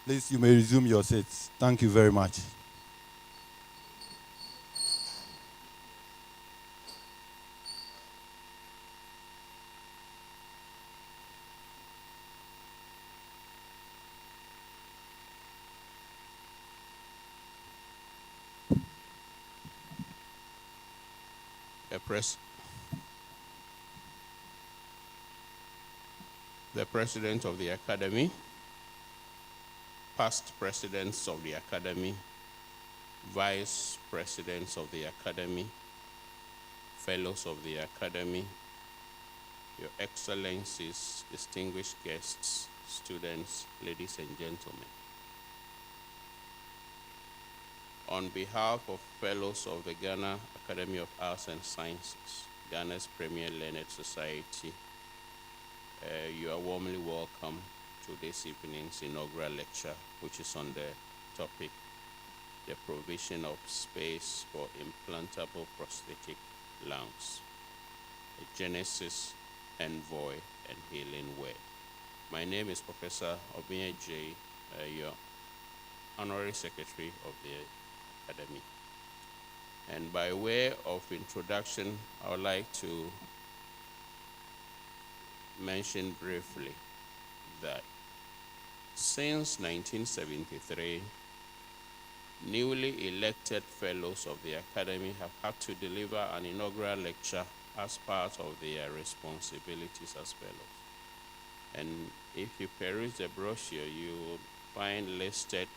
Please, you may resume your seats. Thank you very much. The President of the Academy, past Presidents of the Academy, Vice Presidents of the Academy, Fellows of the Academy, Your Excellencies, distinguished guests, students, ladies and gentlemen. On behalf of Fellows of the Ghana Academy of Arts and Sciences, Ghana's premier learned society, you are warmly welcome to this evening's inaugural lecture, which is on the topic, the provision of space for implantable prosthetic lungs, a Genesis, Envoy, and Healing Way. My name is Professor Obinya J., your Honorary Secretary of the Academy. And by way of introduction, I would like to mention briefly that since 1973, newly elected fellows of the Academy have had to deliver an inaugural lecture as part of their responsibilities as fellows. And if you peruse the brochure, you will find listed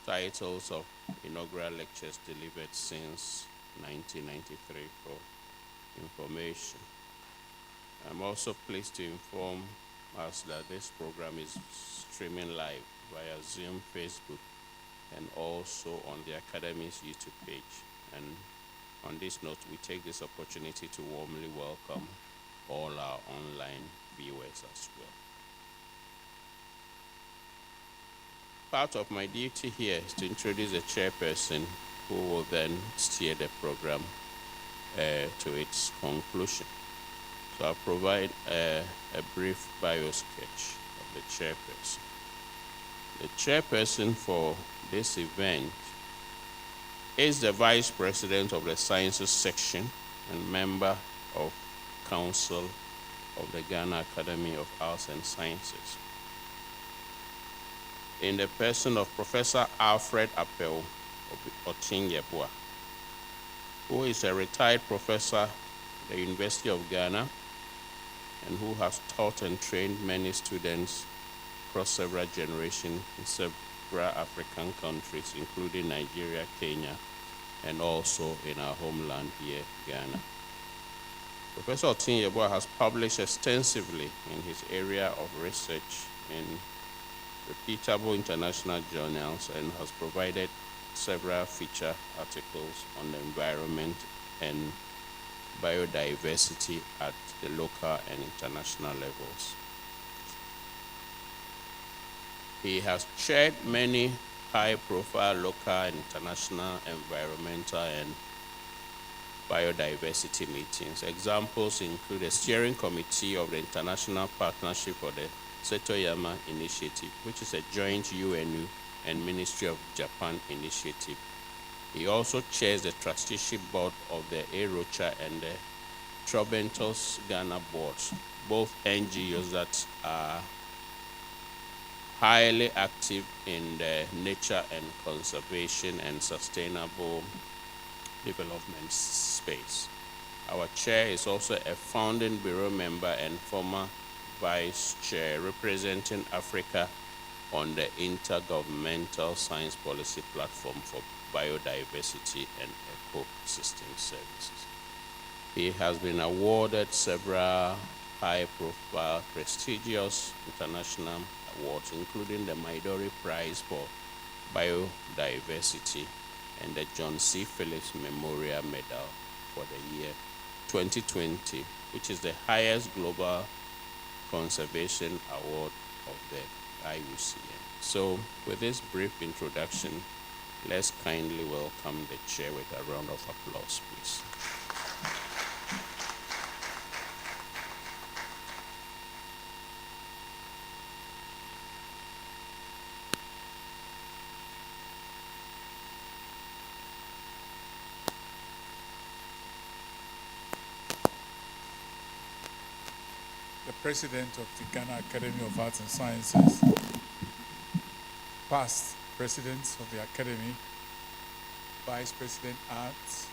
titles of inaugural lectures delivered since 1993 for information. I'm also pleased to inform us that this program is streaming live via Zoom, Facebook, and also on the Academy's YouTube page. And on this note, we take this opportunity to warmly welcome all our online viewers as well. Part of my duty here is to introduce a chairperson who will then steer the program to its conclusion. So I'll provide a brief bio sketch of the chairperson. The chairperson for this event is the Vice President of the Sciences Section and member of Council of the Ghana Academy of Arts and Sciences, in the person of Professor ALFRED of OTENG-YEBOAH, who is a retired professor at the University of Ghana and who has taught and trained many students across several generations in several African countries, including Nigeria, Kenya, and also in our homeland here, Ghana. Professor OTENG-YEBOAH has published extensively in his area of research in reputable international journals and has provided several feature articles on the environment and biodiversity at the local and international levels. He has chaired many high-profile local and international environmental and biodiversity meetings. Examples include the steering committee of the International Partnership for the Setoyama Initiative, which is a joint UNU and Ministry of Japan initiative. He also chairs the trusteeship board of the AROCHA and the Trobentos Ghana boards, both NGOs that are highly active in the nature and conservation and sustainable development space. Our chair is also a founding bureau member and former vice chair representing Africa on the Intergovernmental Science Policy Platform for Biodiversity and Ecosystem Services. He has been awarded several high-profile, prestigious international awards, including the Midori Prize for Biodiversity and the John C. Phillips Memorial Medal for the year 2020, which is the highest global conservation award of the IUCN. So with this brief introduction, let's kindly welcome the chair with a round of applause, please. the president of the Ghana Academy of Arts and Sciences, past presidents of the Academy, vice president arts,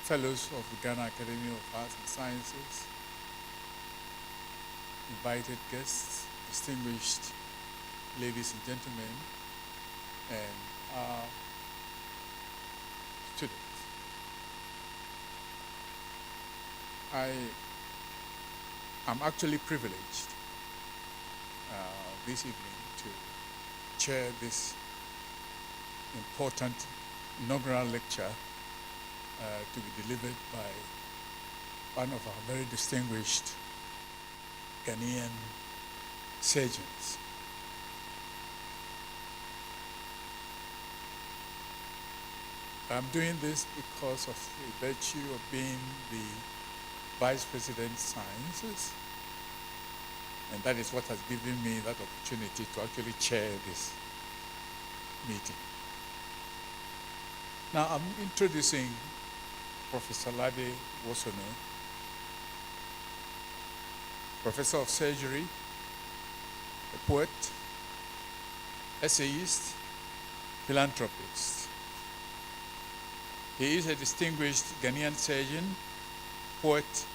fellows of the Ghana Academy of Arts and Sciences, invited guests, distinguished ladies and gentlemen, and students. I'm actually privileged this evening to chair this important inaugural lecture to be delivered by one of our very distinguished Ghanaian surgeons. I'm doing this because of the virtue of being the Vice President Sciences, and that is what has given me that opportunity to actually chair this meeting. Now I'm introducing Professor Ladé Wosornu, Professor of Surgery, a poet, essayist, philanthropist. He is a distinguished Ghanaian surgeon, poet,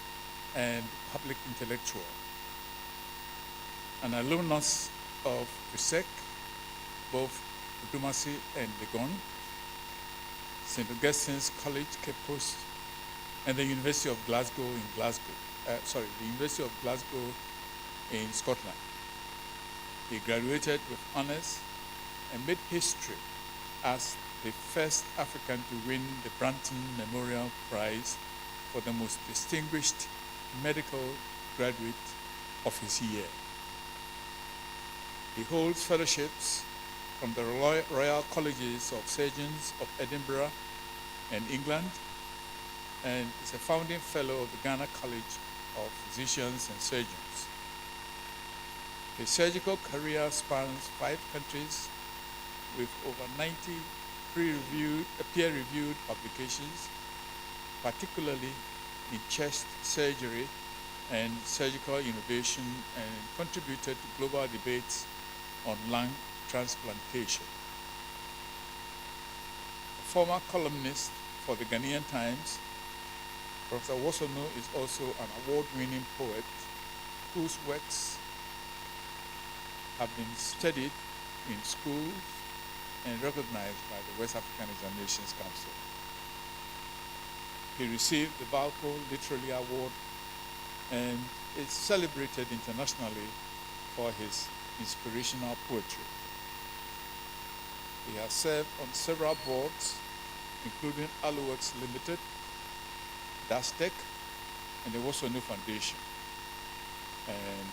and public intellectual. An alumnus of FRCSEng, both Dumasi and Legon, St. Augustine's College, Cape Coast, and the University of Glasgow the University of Glasgow in Scotland. He graduated with honors and made history as the first African to win the Branton Memorial Prize for the most distinguished medical graduate of his year. He holds fellowships from the Royal Colleges of Surgeons of Edinburgh and England, and is a founding fellow of the Ghana College of Physicians and Surgeons. His surgical career spans 5 countries with over 90 peer-reviewed publications, particularly in chest surgery and surgical innovation, and contributed to global debates on lung transplantation. A former columnist for the Ghanaian Times, Professor Wosornu is also an award-winning poet whose works have been studied in schools and recognized by the West African Examinations Council. He received the Valpo Literary Award and is celebrated internationally for his inspirational poetry. He has served on several boards, including Aluworks Limited, DASTEC, and the Wosornu Foundation, and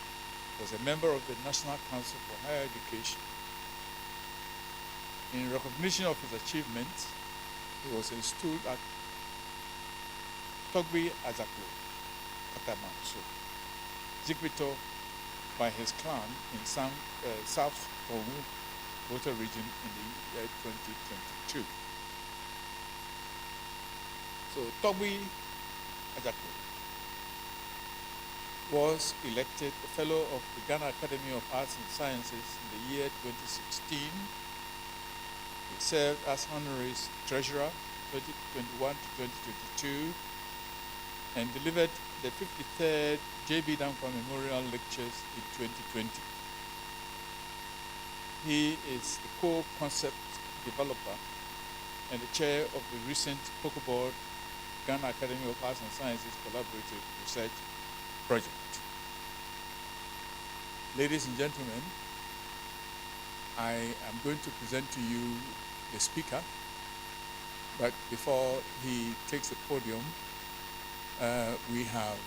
was a member of the National Council for Higher Education. In recognition of his achievements, he was installed at Togbi Azako, Katamanso, ZIKPUITOR by his clan in South Kongu, Water region in the year 2022. So Togbi Azako was elected a fellow of the Ghana Academy of Arts and Sciences in the year 2016. He served as honorary treasurer 2021 to 2022 and delivered the 53rd J.B. Dankwa Memorial Lectures in 2020. He is the co-concept developer and the chair of the recent COCOBOARD Ghana Academy of Arts and Sciences Collaborative Research Project. Ladies and gentlemen, I am going to present to you the speaker, but before he takes the podium, we have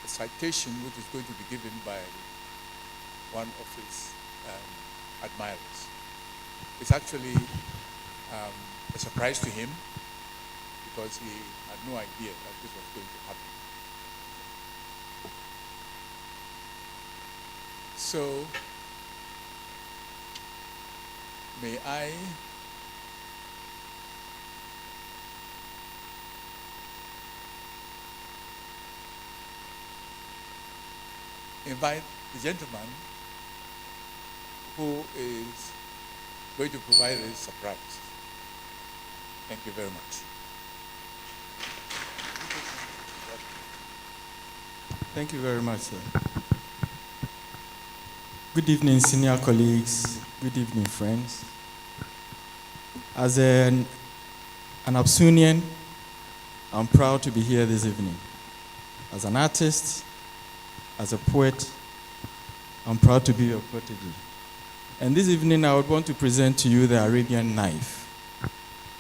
a citation which is going to be given by one of his admirers. It's actually a surprise to him because he had no idea that this was going to happen. So, may I invite the gentleman who is going to provide a surprise. Thank you very much. Thank you very much, sir. Good evening, senior colleagues. Good evening, friends. As an Absunian, I'm proud to be here this evening. As an artist, as a poet, I'm proud to be your protege. And this evening, I would want to present to you the Arabian knife.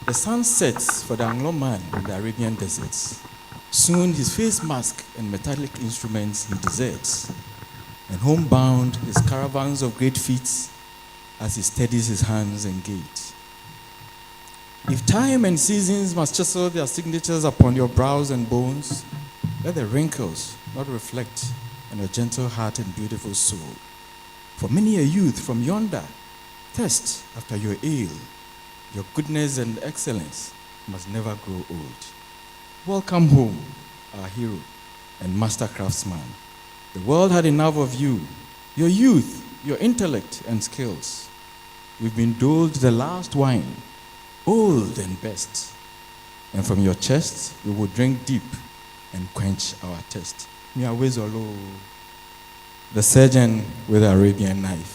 The sun sets for the Anglo man in the Arabian deserts. Soon his face mask and metallic instruments he deserts. And homebound his caravans of great feats as he steadies his hands and gait. If time and seasons must chisel their signatures upon your brows and bones, let the wrinkles not reflect on your gentle heart and beautiful soul. For many a youth from yonder thirst after your ale. Your goodness and excellence must never grow old. Welcome home, our hero and master craftsman. The world had enough of you, your youth, your intellect and skills. We've been doled the last wine, old and best. And from your chest, we will drink deep and quench our thirst. Miawezolo, the surgeon with the Arabian knife.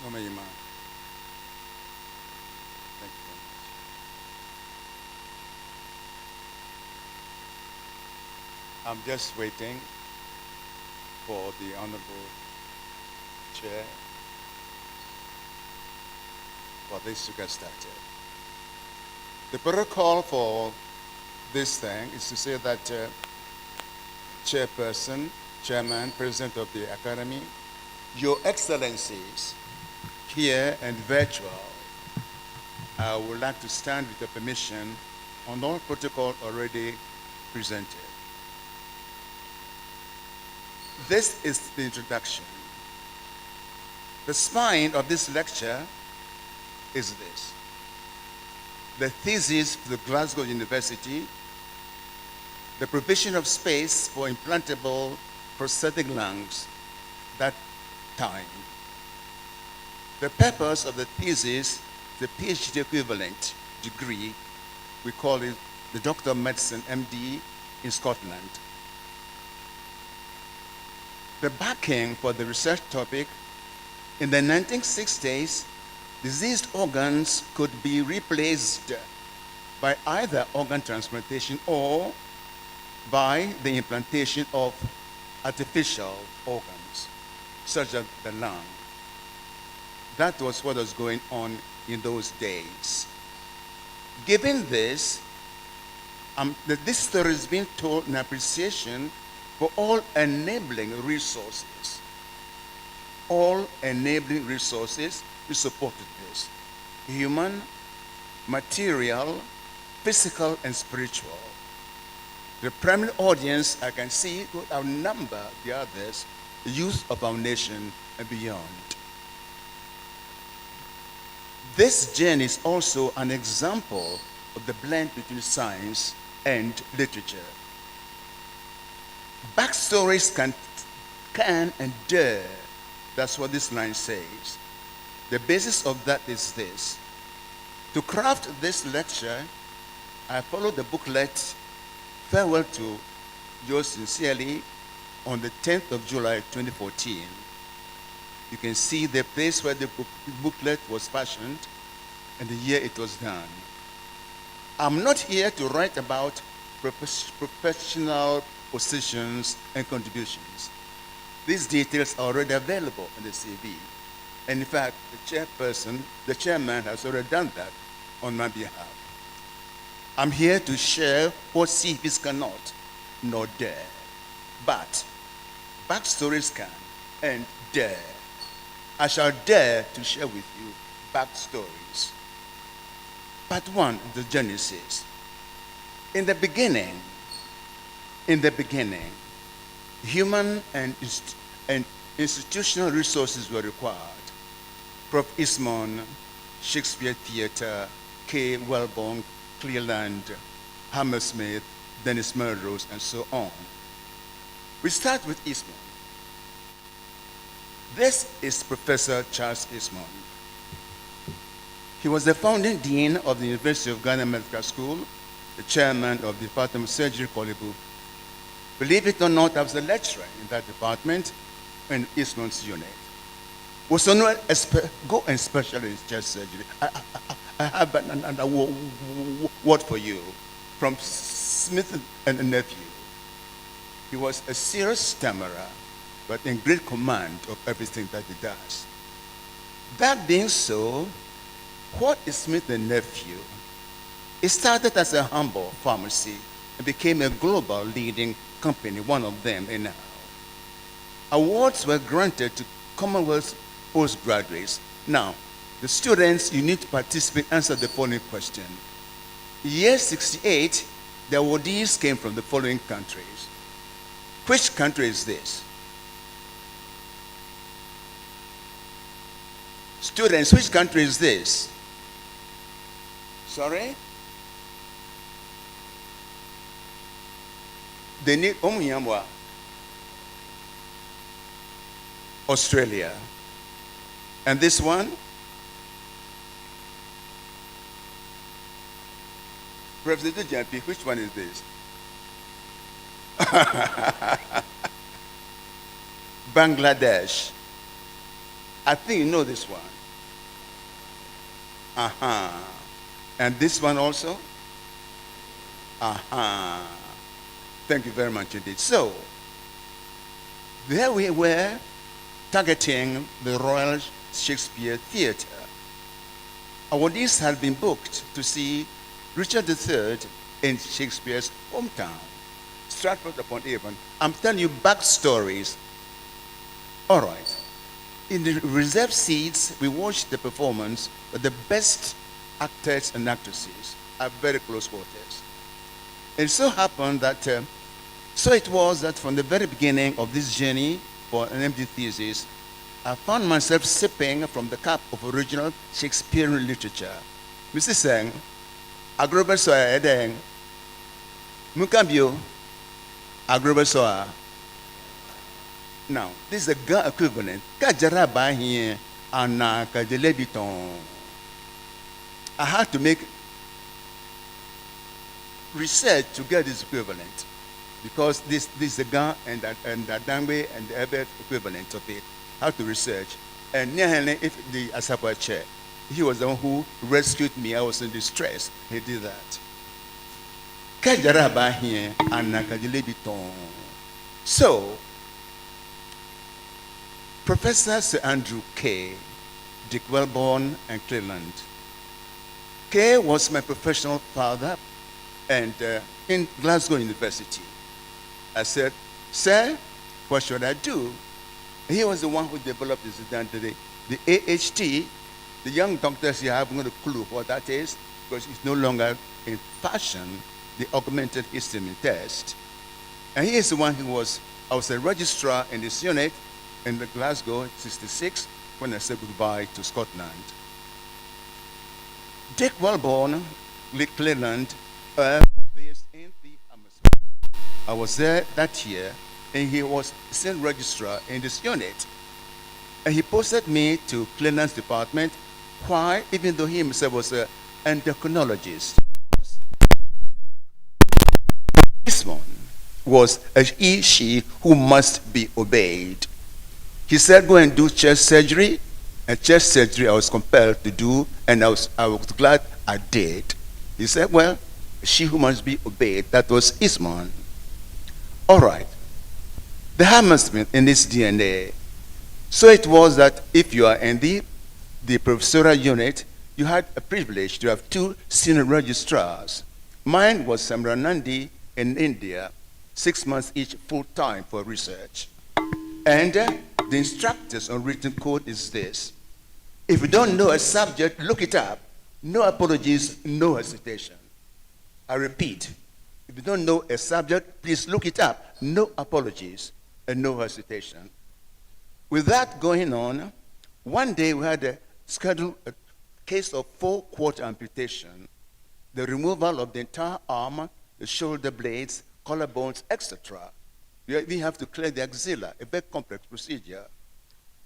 Thank you very much. I'm just waiting for the Honorable Chair for this to get started. The protocol for this thing is to say that Chairperson, Chairman, President of the Academy, Your Excellencies, here and virtual, I would like to stand with your permission on all protocol already presented. This is the introduction. The spine of this lecture is this: the thesis for the Glasgow University, the provision of space for implantable prosthetic lungs, that time. The purpose of the thesis, the PhD equivalent degree, we call it the Doctor of Medicine, MD, in Scotland. The backing for the research topic: in the 1960s, diseased organs could be replaced by either organ transplantation or by the implantation of artificial organs, such as the lung. That was what was going on in those days. Given this, this story is being told in appreciation for all enabling resources. All enabling resources to support this. Human, material, physical, and spiritual. The primary audience, I can see, would outnumber the others, the youth of our nation and beyond. This journey is also an example of the blend between science and literature. Backstories can and dare. That's what this line says. The basis of that is this. To craft this lecture, I followed the booklet Farewell to Yours Sincerely on the 10th of July 2014. You can see the place where the booklet was fashioned and the year it was done. I'm not here to write about professional positions and contributions. These details are already available in the CV. And in fact, the chairman has already done that on my behalf. I'm here to share what CVs cannot nor dare. But backstories can and dare. I shall dare to share with you backstories. Part 1, the Genesis. In the beginning, human and institutional resources were required. Prof. Eastman, Shakespeare Theatre, K. Wellborn, Cleland, Hammersmith, Dennis Melrose, and so on. We start with Eastman. This is Professor Charles Eastman. He was the founding dean of the University of Ghana Medical School, the chairman of the Department of Surgery, Kolibu. Believe it or not, I was a lecturer in that department in Eastman's unit. Wosornu, go and specialize in chest surgery. I have a word for you from Smith and nephew. He was a serious stammerer, but in great command of everything that he does. That being so, what is Smith and nephew? It started as a humble pharmacy and became a global leading company, one of them anyhow. Awards were granted to Commonwealth postgraduates. Now, the students, you need to participate, answer the following question. Year 68, the awardees came from the following countries. Which country is this? Students, which country is this? Sorry? They need Australia. And this one? President JP, which one is this? Bangladesh. I think you know this one. And this one also? Thank you very much indeed. So, there we were targeting the Royal Shakespeare Theatre. Awardees had been booked to see Richard III in Shakespeare's hometown, Stratford-upon-Avon. I'm telling you backstories. All right. In the reserved seats, we watched the performance of the best actors and actresses at very close quarters. It so happened that, so it was that from the very beginning of this journey for an MD thesis, I found myself sipping from the cup of original Shakespearean literature. Mr. Seng, agrobesoa edeng, mukambio, agrobesoa. Now, this is a GAA equivalent. Kajaraba here, ana kajelebiton. I had to make research to get this equivalent, because this is the GAA and the Dangwe and the other equivalent of it. How to research. And if the Asapa chair, he was the one who rescued me. I was in distress. He did that. Kajaraba here, ana kajelebiton. So, Professor Sir Andrew K., Dick Wellborn, and Cleland. K was my professional father, and in Glasgow University. I said, Sir, what should I do? He was the one who developed this identity. The AHT, the young doctors here haven't got a clue what that is because it's no longer in fashion, the augmented histamine test. And he is the one who I was a registrar in this unit in the Glasgow, 66, when I said goodbye to Scotland. Dick Wellborn, Lee Cleland, based in the Hammersmith. I was there that year, and he was senior registrar in this unit. And he posted me to Cleland's department. Why? Even though he himself was an endocrinologist. This one was a he, she who must be obeyed. He said, go and do chest surgery. And chest surgery I was compelled to do, and I was glad I did. He said, well, she who must be obeyed, that was Isman. All right. The Hammersmith in this DNA. So it was that if you are in the professorial unit, you had a privilege to have 2 senior registrars. Mine was Samranandi in India, 6 months each full-time for research. And the instructors on written code is this. If you don't know a subject, look it up. No apologies, no hesitation. I repeat, if you don't know a subject, please look it up. No apologies and no hesitation. With that going on, one day we had a case of 4-quarter amputation, the removal of the entire arm, the shoulder blades, collarbones, etc. We have to clear the axilla, a very complex procedure.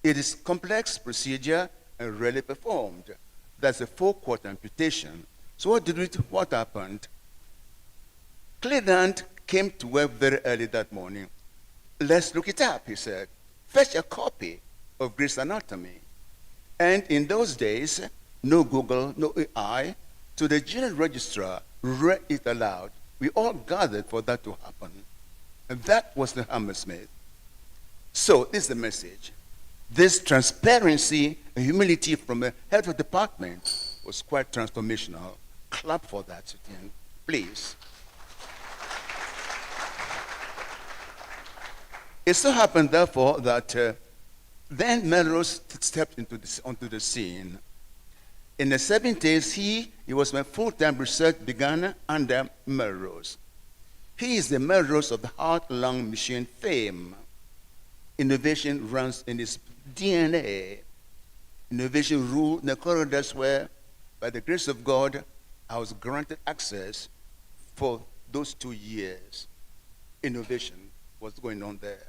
It is complex procedure and rarely performed. That's a 4-quarter amputation. So what happened? Cleland came to work very early that morning. Let's look it up, he said. Fetch a copy of Gray's Anatomy. And in those days, no Google, no AI, so the general registrar read it aloud. We all gathered for that to happen. And that was the Hammersmith. So this is the message. This transparency and humility from the head of the department was quite transformational. Clap for that, Etienne, please. It so happened, therefore, that then Melrose stepped onto the scene. In the 70s, he was my full-time research began under Melrose. He is the Melrose of the heart-lung machine fame. Innovation runs in his DNA. Innovation ruled in the corridors where, by the grace of God, I was granted access for those 2 years. Innovation was going on there.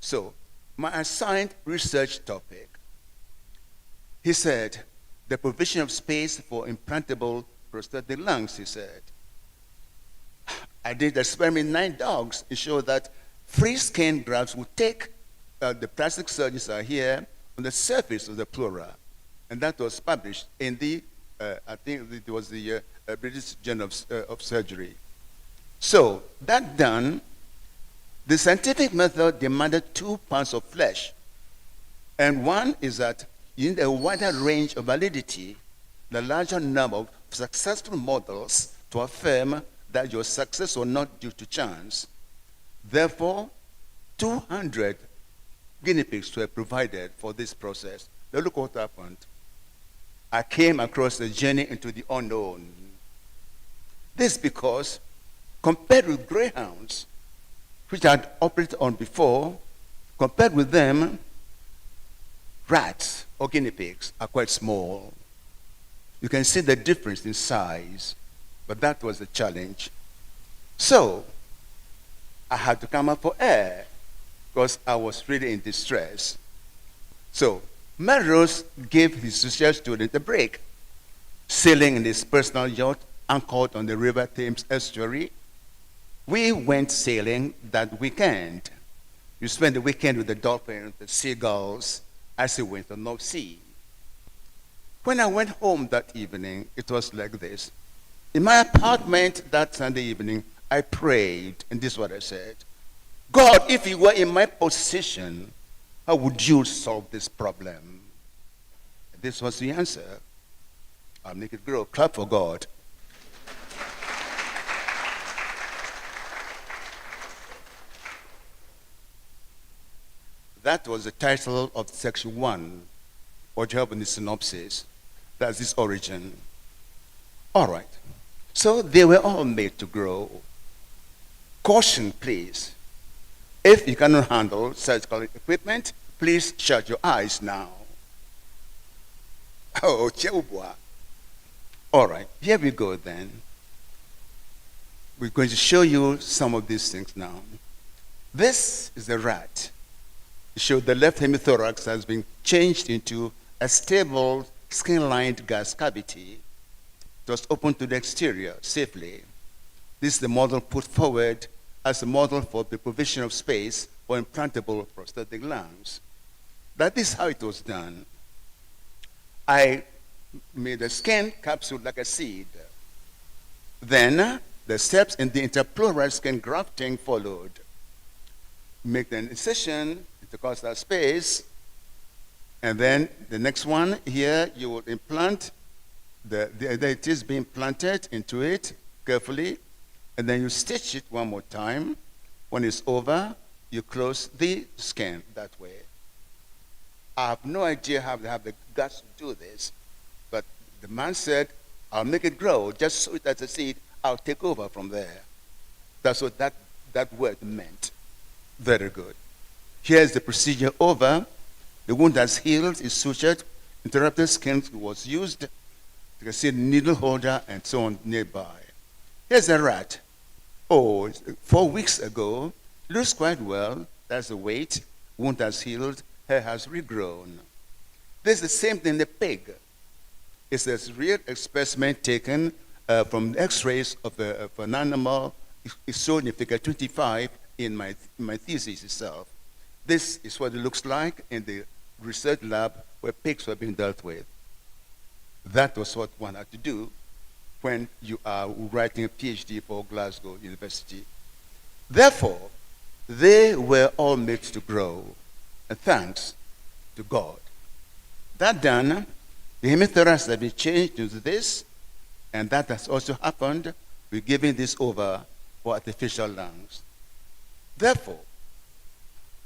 So, my assigned research topic, he said, the provision of space for implantable prosthetic lungs, he said. I did experiment 9 dogs to show that free skin grafts would take, the plastic surgeons are here, on the surface of the pleura. And that was published in the, I think it was the British Journal of Surgery. So, that done, the scientific method demanded 2 pounds of flesh. And one is that you need a wider range of validity, the larger number of successful models to affirm that your success was not due to chance. Therefore, 200 guinea pigs were provided for this process. Now look what happened. I came across a journey into the unknown. This because, compared with greyhounds, which I had operated on before, compared with them, rats or guinea pigs are quite small. You can see the difference in size, but that was the challenge. So, I had to come up for air because I was really in distress. So, Melrose gave his research student a break, sailing in his personal yacht anchored on the River Thames estuary. We went sailing that weekend. You spend the weekend with the dolphins, the seagulls, as he went to the North Sea. When I went home that evening, it was like this. In my apartment that Sunday evening, I prayed, and this is what I said. God, if you were in my position, how would you solve this problem? This was the answer. I'll make it grow. Clap for God. That was the title of section 1, what you have in the synopsis. That's its origin. All right. So they were all made to grow. Caution, please. If you cannot handle surgical equipment, please shut your eyes now. Oh, Yeboah. All right, here we go then. We're going to show you some of these things now. This is the rat. It showed the left hemithorax has been changed into a stable skin-lined gas cavity. It was opened to the exterior safely. This is the model put forward as a model for the provision of space for implantable prosthetic lungs. That is how it was done. I made a skin capsule like a seed. Then the steps in the interpleural skin grafting followed. Make an incision into costal space, and then the next one here, you will implant, it is being planted into it carefully, and then you stitch it one more time. When it's over, you close the skin that way. I have no idea how they have the guts to do this, but the man said, I'll make it grow, just sow it as a seed, I'll take over from there. That's what that word meant. Very good. Here's the procedure over. The wound has healed, is sutured, interrupted skin was used. You can see the needle holder and so on nearby. Here's a rat. Oh, 4 weeks ago, looks quite well. That's the weight. Wound has healed, hair has regrown. This is the same thing in the pig. It's a real specimen taken from x-rays of an animal. It's shown in figure 25 in my thesis itself. This is what it looks like in the research lab where pigs were being dealt with. That was what one had to do when you are writing a PhD for Glasgow University. Therefore, they were all made to grow, and thanks to God. That done, the hemithorax has been changed into this, and that has also happened. We're giving this over for artificial lungs. Therefore,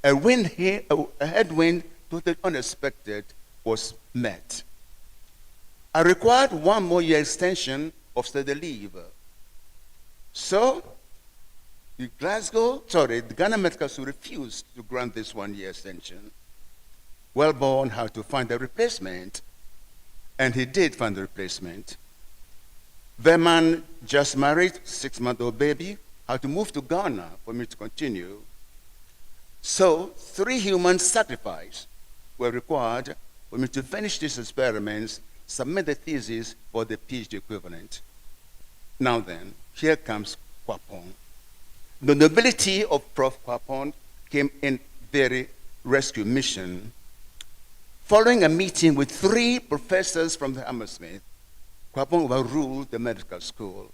a headwind totally unexpected was met. I required 1 more year extension of study leave. So, the Ghana Medical School refused to grant this 1 year extension. Wellborn had to find a replacement, and he did find a replacement. The man just married, 6-month-old baby, had to move to Ghana for me to continue. So 3 human sacrifices were required for me to finish these experiments, submit the thesis for the PhD equivalent. Now then, here comes Kwapong. The nobility of Prof. Kwapong came in very rescue mission. Following a meeting with 3 professors from the Hammersmith, Kwapong overruled the medical school.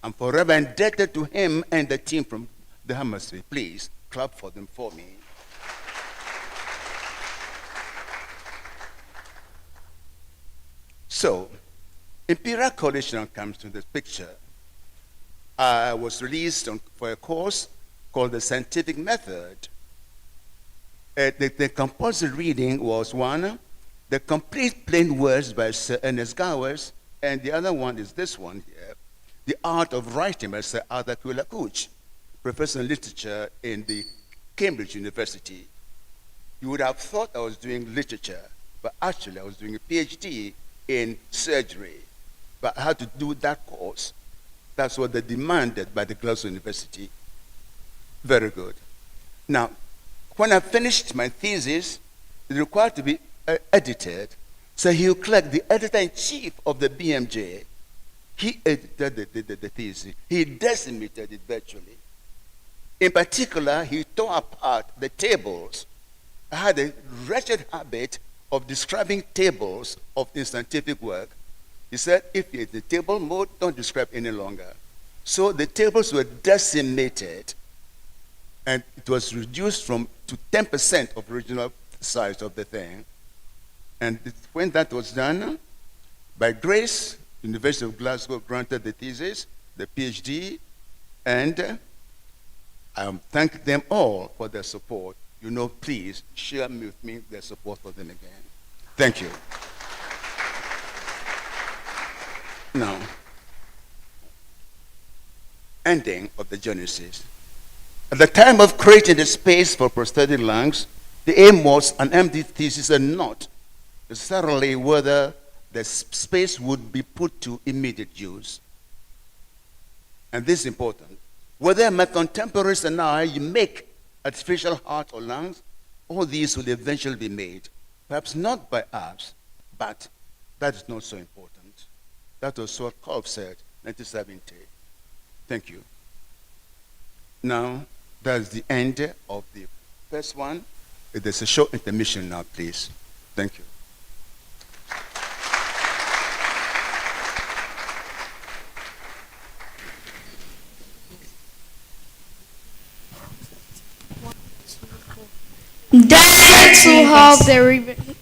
I'm forever indebted to him and the team from the Hammersmith. Please clap for them for me. So, Imperial College now comes to this picture. I was released for a course called the Scientific Method. The compulsory reading was one, The Complete Plain Words by Sir Ernest Gowers, and the other one is this one here, The Art of Writing by Sir Arthur Quiller-Couch, professor in literature in the Cambridge University. You would have thought I was doing literature, but actually I was doing a PhD in surgery. But I had to do that course. That's what they demanded by the Glasgow University. Very good. Now, when I finished my thesis, it required to be edited. So Hugh Clark, the editor-in-chief of the BMJ, he edited the thesis. He decimated it virtually. In particular, he tore apart the tables. I had a wretched habit of describing tables of the scientific work. He said, if it's the table mode, don't describe any longer. So the tables were decimated, and it was reduced to 10% of original size of the thing. And when that was done, by grace, University of Glasgow granted the thesis, the PhD, and I thank them all for their support. you know, please share with me the support for them again. Thank you. Now, ending of the Genesis. At the time of creating the space for prosthetic lungs, the aim was an empty thesis and not necessarily whether the space would be put to immediate use. And this is important. Whether my contemporaries and I make artificial heart or lungs, all these will eventually be made. Perhaps not by us, but that is not so important. That was what Kolb said, 1970. Thank you. Now, that's the end of the first one. There's a short intermission now, please. Thank you. Deserts to have their rivers.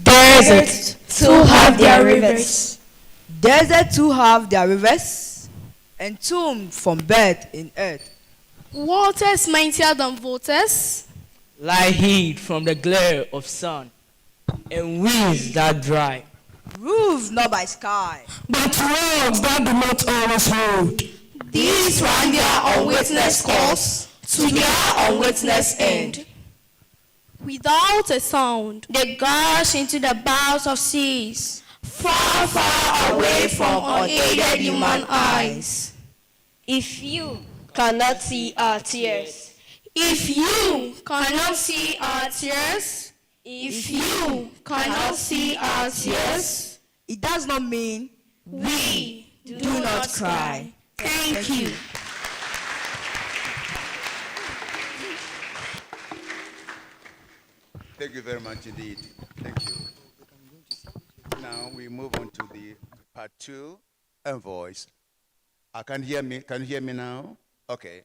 Deserts to have their rivers. Desert to have their rivers, entombed from birth in earth. Waters mightier than waters. Lie hid from the glare of sun, and winds that dry. Ruled not by sky, But roads that do not always hold. These run their unwitnessed course to their unwitnessed end. Without a sound, they gush into the bowels of seas, far, far away from unaided human eyes. If you cannot see our tears, If you cannot see our tears, if you cannot see our tears, it does not mean we do not cry. Thank you. Thank you very much indeed. Thank you. Now we move on to the part 2, Envoys. Can you hear me now? Okay.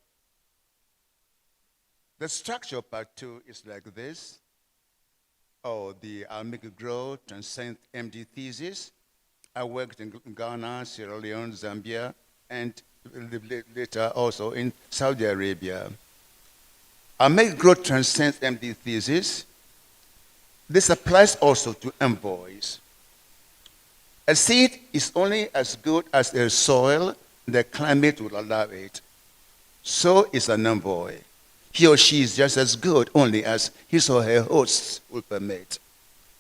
The structure of part 2 is like this. I'll make it grow, transcend MD thesis. I worked in Ghana, Sierra Leone, Zambia, and later also in Saudi Arabia. I'll make it grow, transcend MD thesis. This applies also to envoys. A seed is only as good as the soil the climate will allow it. So is an envoy. He or she is just as good only as his or her hosts will permit.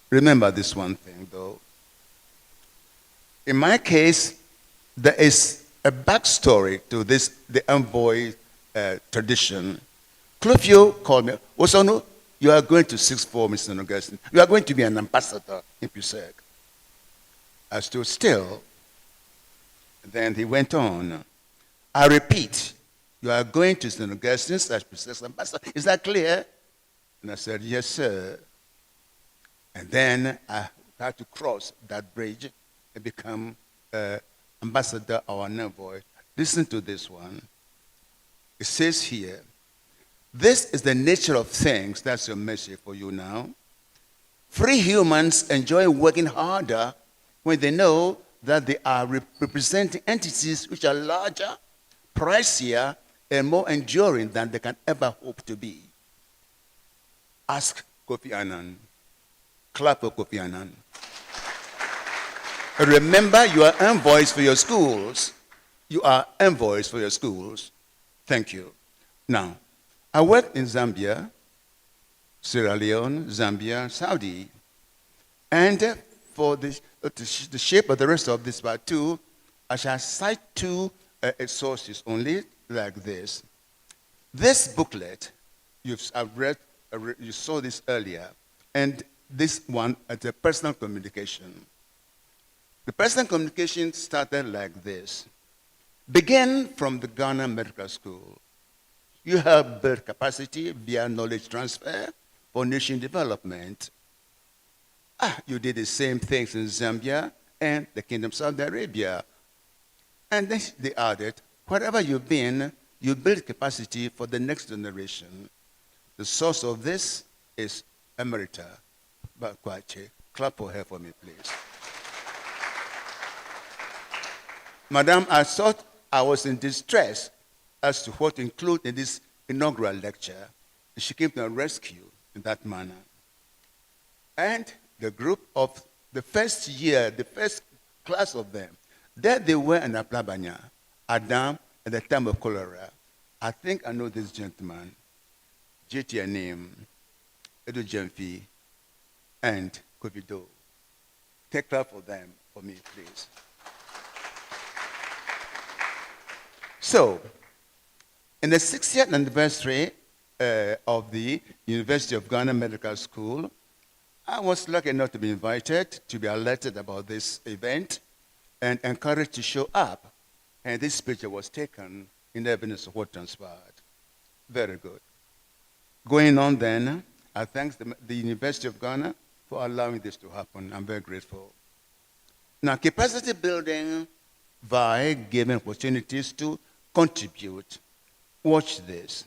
Remember this one thing, though. In my case, there is a backstory to the envoy tradition. Clofio called me, Wosonu, you are going to 6-4, Mr. Augustine. You are going to be an ambassador in PSEC. I stood still. Then he went on. I repeat, you are going to St. Augustine as PSEC ambassador. Is that clear? And I said, yes, sir. And then I had to cross that bridge and become ambassador or an envoy. Listen to this one. It says here, this is the nature of things. That's your message for you now. Free humans enjoy working harder when they know that they are representing entities which are larger, pricier, and more enduring than they can ever hope to be. Ask Kofi Annan. Clap for Kofi Annan. Remember, you are envoys for your schools. You are envoys for your schools. Thank you. Now, I worked in Zambia, Sierra Leone, Zambia, Saudi. And for the shape of the rest of this part 2, I shall cite 2 sources only, like this. This booklet, you saw this earlier, and this one at the personal communication. The personal communication started like this. Begin from the Ghana Medical School. You have built capacity via knowledge transfer for nation development. You did the same things in Zambia and the Kingdom of Saudi Arabia. And then they added, wherever you've been, you build capacity for the next generation. The source of this is Emeritus. Bakwache. Clap for her for me, please. Madam, I thought I was in distress as to what to include in this inaugural lecture. She came to our rescue in that manner. And the group of the first year, the first class of them, there they were in Aplabanya, Adam, at the time of cholera. I think I know this gentleman, JT name, Edu Jemfi, and Kovido. Take clap for them, for me, please. So, in the 60th anniversary of the University of Ghana Medical School, I was lucky enough to be invited to be alerted about this event and encouraged to show up. And this picture was taken in evidence of what transpired. Very good. Going on then, I thank the University of Ghana for allowing this to happen. I'm very grateful. Now, capacity building by giving opportunities to contribute. Watch this.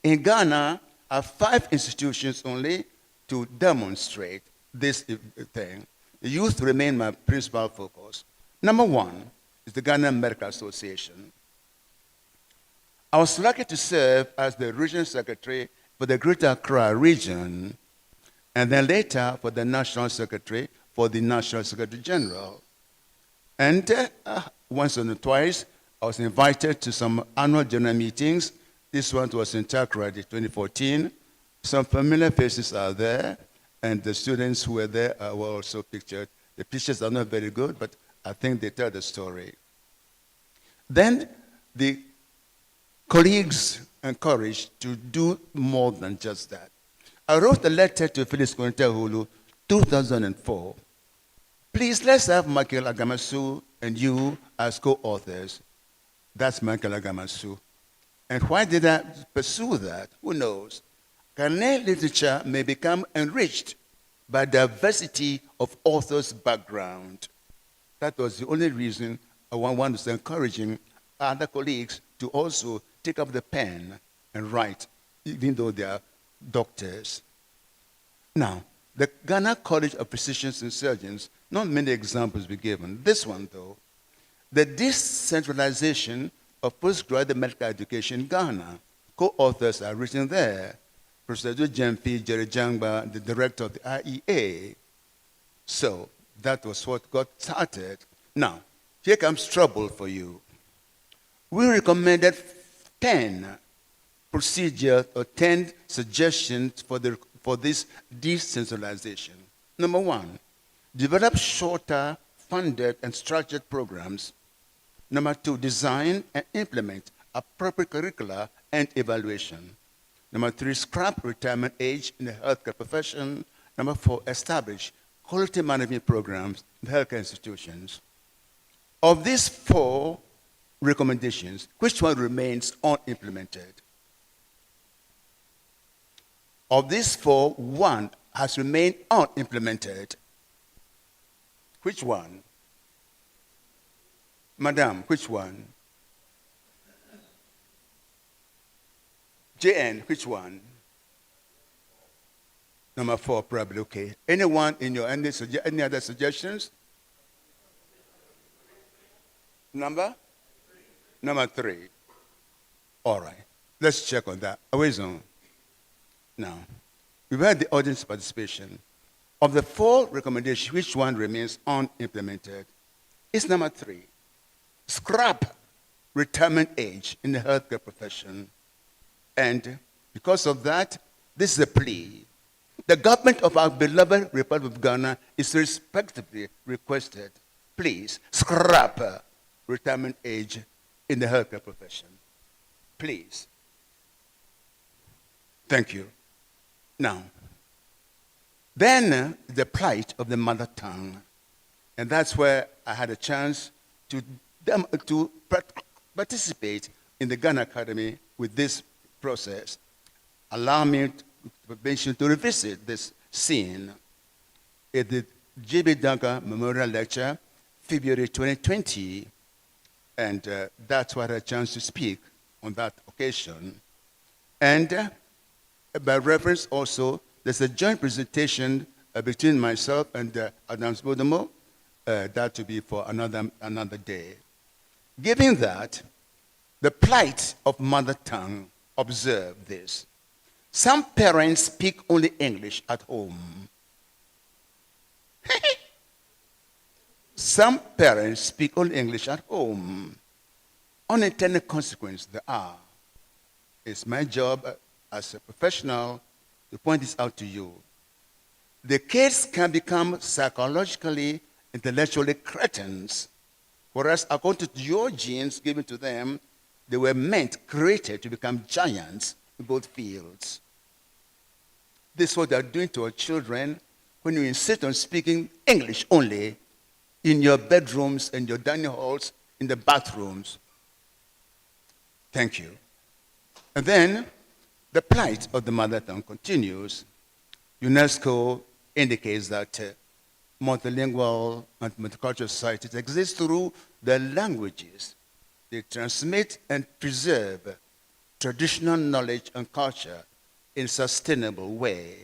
In Ghana, I have 5 institutions only to demonstrate this thing. The youth remain my principal focus. Number 1 is the Ghana Medical Association. I was lucky to serve as the regional secretary for the Greater Accra region, and then later for the national secretary for the National Secretary General. And once or twice, I was invited to some annual general meetings. This one was in Takrady, 2014. Some familiar faces are there, and the students who were there were also pictured. The pictures are not very good, but I think they tell the story. Then the colleagues encouraged to do more than just that. I wrote a letter to Phyllis Kontehulu, 2004. Please, let's have Michael Agamasu and you as co-authors. That's Michael Agamasu. And why did I pursue that? Who knows? Ghanaian literature may become enriched by diversity of authors' background. That was the only reason one was encouraging other colleagues to also take up the pen and write, even though they are doctors. Now, the Ghana College of Physicians and Surgeons, not many examples be given. This one, though, the decentralization of postgraduate medical education in Ghana. Co-authors are written there. Professor Jemfi Jerry Jangba, the director of the IEA. So that was what got started. Now, here comes trouble for you. We recommended 10 procedures or 10 suggestions for this decentralization. Number 1, develop shorter, funded, and structured programs. Number 2, design and implement appropriate curricula and evaluation. Number 3, scrap retirement age in the healthcare profession. Number 4, establish quality management programs in healthcare institutions. Of these 4 recommendations, which one remains unimplemented? Of these 4, 1 has remained unimplemented. Which one? Madam, which one? JN, which one? Number 4, probably, okay. Anyone in your, any other suggestions? Number 3. All right. Let's check on that. Away zone. Now, we've had the audience participation. Of the 4 recommendations, which one remains unimplemented? It's number 3. Scrap retirement age in the healthcare profession. And because of that, this is a plea. The government of our beloved Republic of Ghana is respectfully requested, please scrap retirement age in the healthcare profession. Please. Thank you. Now, then the plight of the mother tongue. And that's where I had a chance to participate in the Ghana Academy with this process. Allow me to revisit this scene at the J.B. Duncan Memorial Lecture, February 2020, and that's why I had a chance to speak on that occasion. And by reference also, there's a joint presentation between myself and Adams Bodomo, that to be for another day. Given that, the plight of mother tongue, observe this. Some parents speak only English at home. Some parents speak only English at home. Unintended consequences there are. It's my job as a professional to point this out to you. The kids can become psychologically, intellectually cretins, whereas according to your genes given to them, they were created to become giants in both fields. This is what they're doing to our children when you insist on speaking English only in your bedrooms and your dining halls, in the bathrooms. Thank you. And then the plight of the mother tongue continues. UNESCO indicates that multilingual and multicultural societies exist through the languages. They transmit and preserve traditional knowledge and culture in a sustainable way.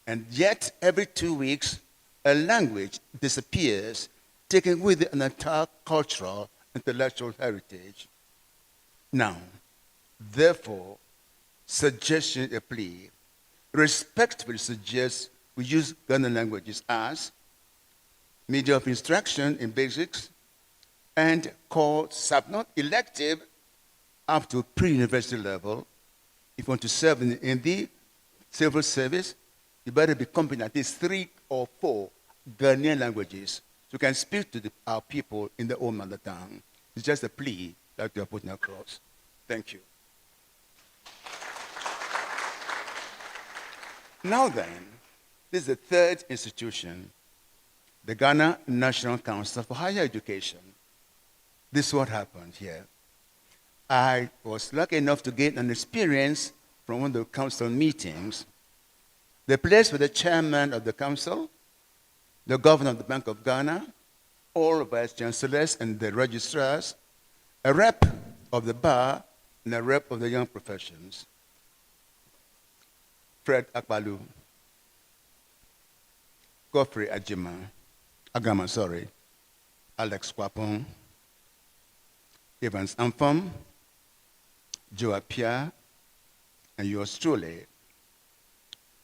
And yet, every 2 weeks, a language disappears, taking with it an entire cultural, intellectual heritage. Now, therefore, suggestion, a plea, respectfully suggests we use Ghana languages as media of instruction in basics and called not elective up to pre-university level. If you want to serve in the civil service, you better be competent at least 3 or 4 Ghanaian languages so you can speak to our people in their own mother tongue. It's just a plea that we are putting across. Thank you. Now then, this is the third institution, the Ghana National Council for Higher Education. This is what happened here. I was lucky enough to get an experience from one of the council meetings. The place with the chairman of the council, the governor of the Bank of Ghana, all vice chancellors and the registrars, a rep of the bar, and a rep of the young professions. Fred Akpalu, Godfrey Agama, Alex Kwapon, Evans Ampham, Joe Apia, and yours truly.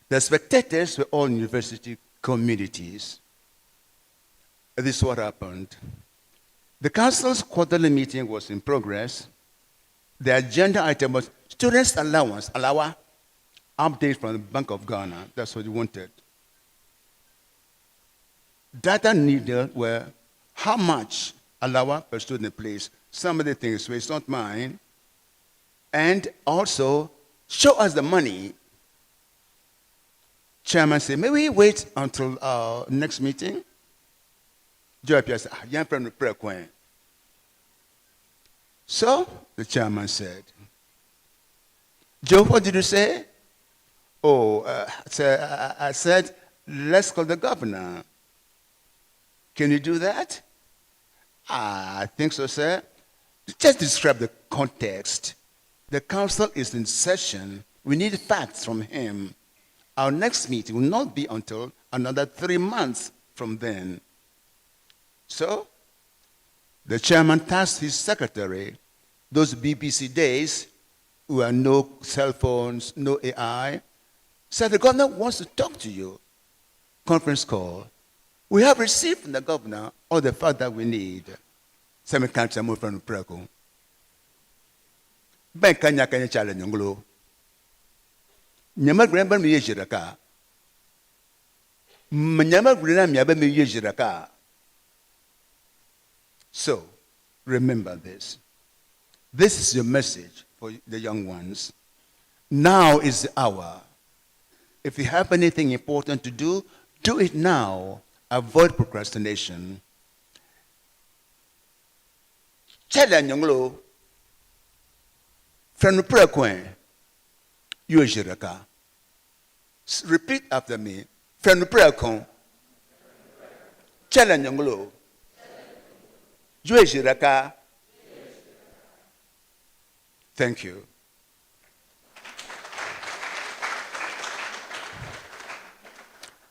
The spectators were all university communities. This is what happened. The council's quarterly meeting was in progress. The agenda item was students' allowance, update from the Bank of Ghana. That's what you wanted. Data needed were how much allowance per student place. Somebody thinks, so it's not mine. And also, show us the money. Chairman said, may we wait until our next meeting? Joe Pierre said, young friend of prayer queen. So, the chairman said, Joe, what did you say? Oh, I said, let's call the governor. Can you do that? I think so, sir. Just describe the context. The council is in session. We need facts from him. Our next meeting will not be until another 3 months from then. So, the chairman tasked his secretary, those BBC days, who are no cell phones, no AI, said the governor wants to talk to you. Conference call. We have received from the governor all the facts that we need. Semi can't move from Prago. Ben kanya kanya challenge nglo. Nyama gramba mi yejiraka. Nyama grina mi abe mi yejiraka. So, remember this. This is your message for the young ones. Now is the hour. If you have anything important to do it now. Avoid procrastination. Challenge nglo. Friend Prekwen. Yojiraka. Repeat after me. Friend Prekwen. Challenge nglo. Yojiraka. Thank you.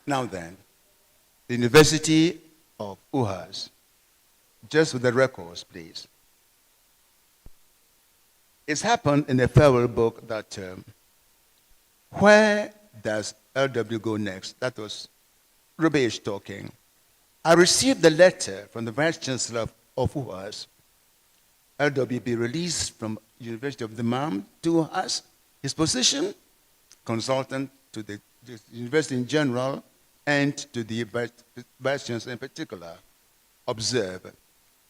Now then, the University of UHAS, just with the records, please. It's happened in a farewell book that Where does LW go next? That was Rubesh talking. I received the letter from the Vice Chancellor of UAS. LW be released from University of the Mam to us. His position, consultant to the university in general and to the Vice Chancellor in particular. Observe,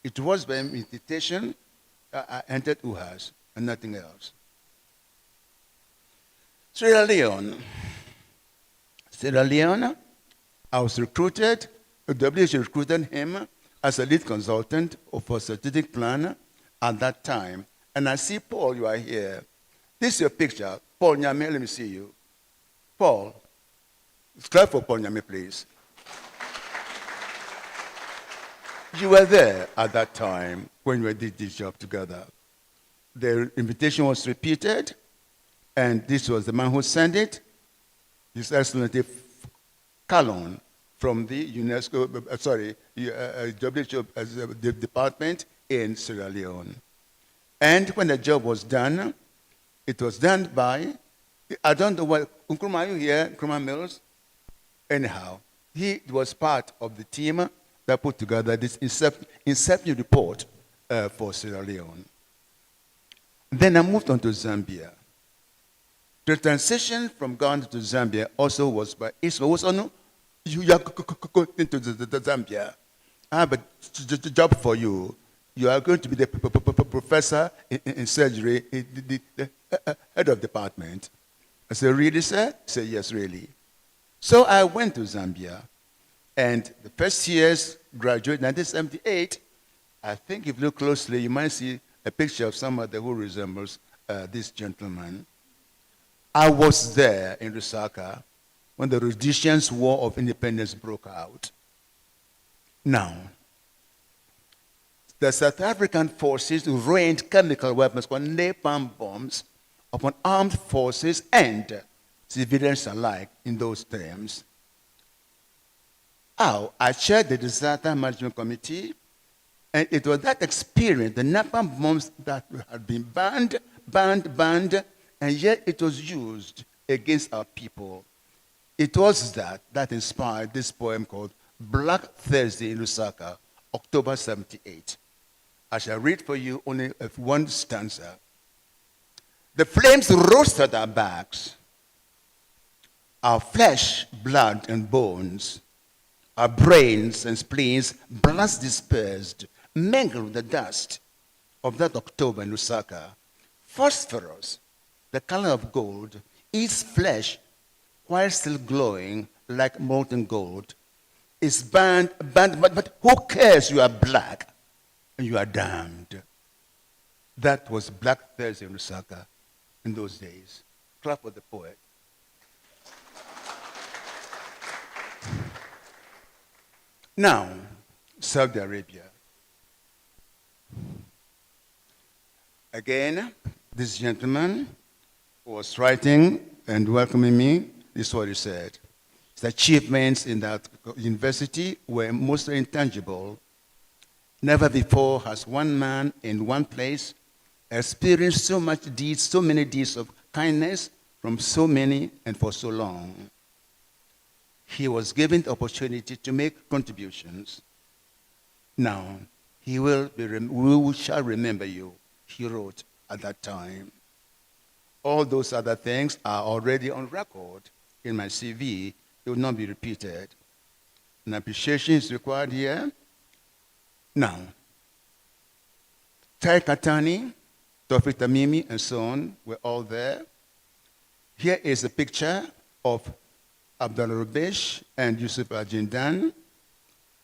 it was by invitation I entered UAS and nothing else. Sierra Leone, I was recruited, WHO recruited him as a lead consultant for strategic plan at that time. And I see Paul, you are here. This is your picture. Paul Nyame, let me see you. Paul, clap for Paul Nyame, please. You were there at that time when we did this job together. The invitation was repeated, and this was the man who sent it, His Excellency Calon from the WHO department in Sierra Leone. And when the job was done, it was done by, I don't know what, Nkrumah, are you here? Nkrumah Mills? Anyhow, he was part of the team that put together this inception report for Sierra Leone. Then I moved on to Zambia. The transition from Ghana to Zambia also was by Isma. You are going into the Zambia. I have a job for you. You are going to be the professor in surgery, the head of department. I said, really, sir? He said, yes, really. So I went to Zambia, and the first years graduate, 1978, I think if you look closely, you might see a picture of somebody who resembles this gentleman. I was there in Lusaka when the Rhodesians' War of Independence broke out. Now, the South African forces rained chemical weapons called napalm bombs upon armed forces and civilians alike in those terms. I chaired the disaster management committee, and it was that experience, the napalm bombs that had been banned, and yet it was used against our people. It was that inspired this poem called Black Thursday in Lusaka, October 78. I shall read for you only one stanza. The flames roasted our backs, our flesh, blood, and bones, our brains and spleens, blast dispersed, mingled with the dust of that October in Lusaka. Phosphorus, the color of gold, eats flesh while still glowing like molten gold. Is banned, but who cares? You are black and you are damned. That was Black Thursday in Lusaka in those days. Clap for the poet. Now, Saudi Arabia. Again, this gentleman was writing and welcoming me. This is what he said. His achievements in that university were mostly intangible. Never before has one man in one place experienced so many deeds of kindness from so many and for so long. He was given the opportunity to make contributions. Now, we shall remember you, he wrote at that time. All those other things are already on record in my CV. It will not be repeated. An appreciation is required here. Now, Tai Katani, Tawfiq Tamimi, and so on were all there. Here is a picture of Abdullah Rubesh and Yusuf Ajindan.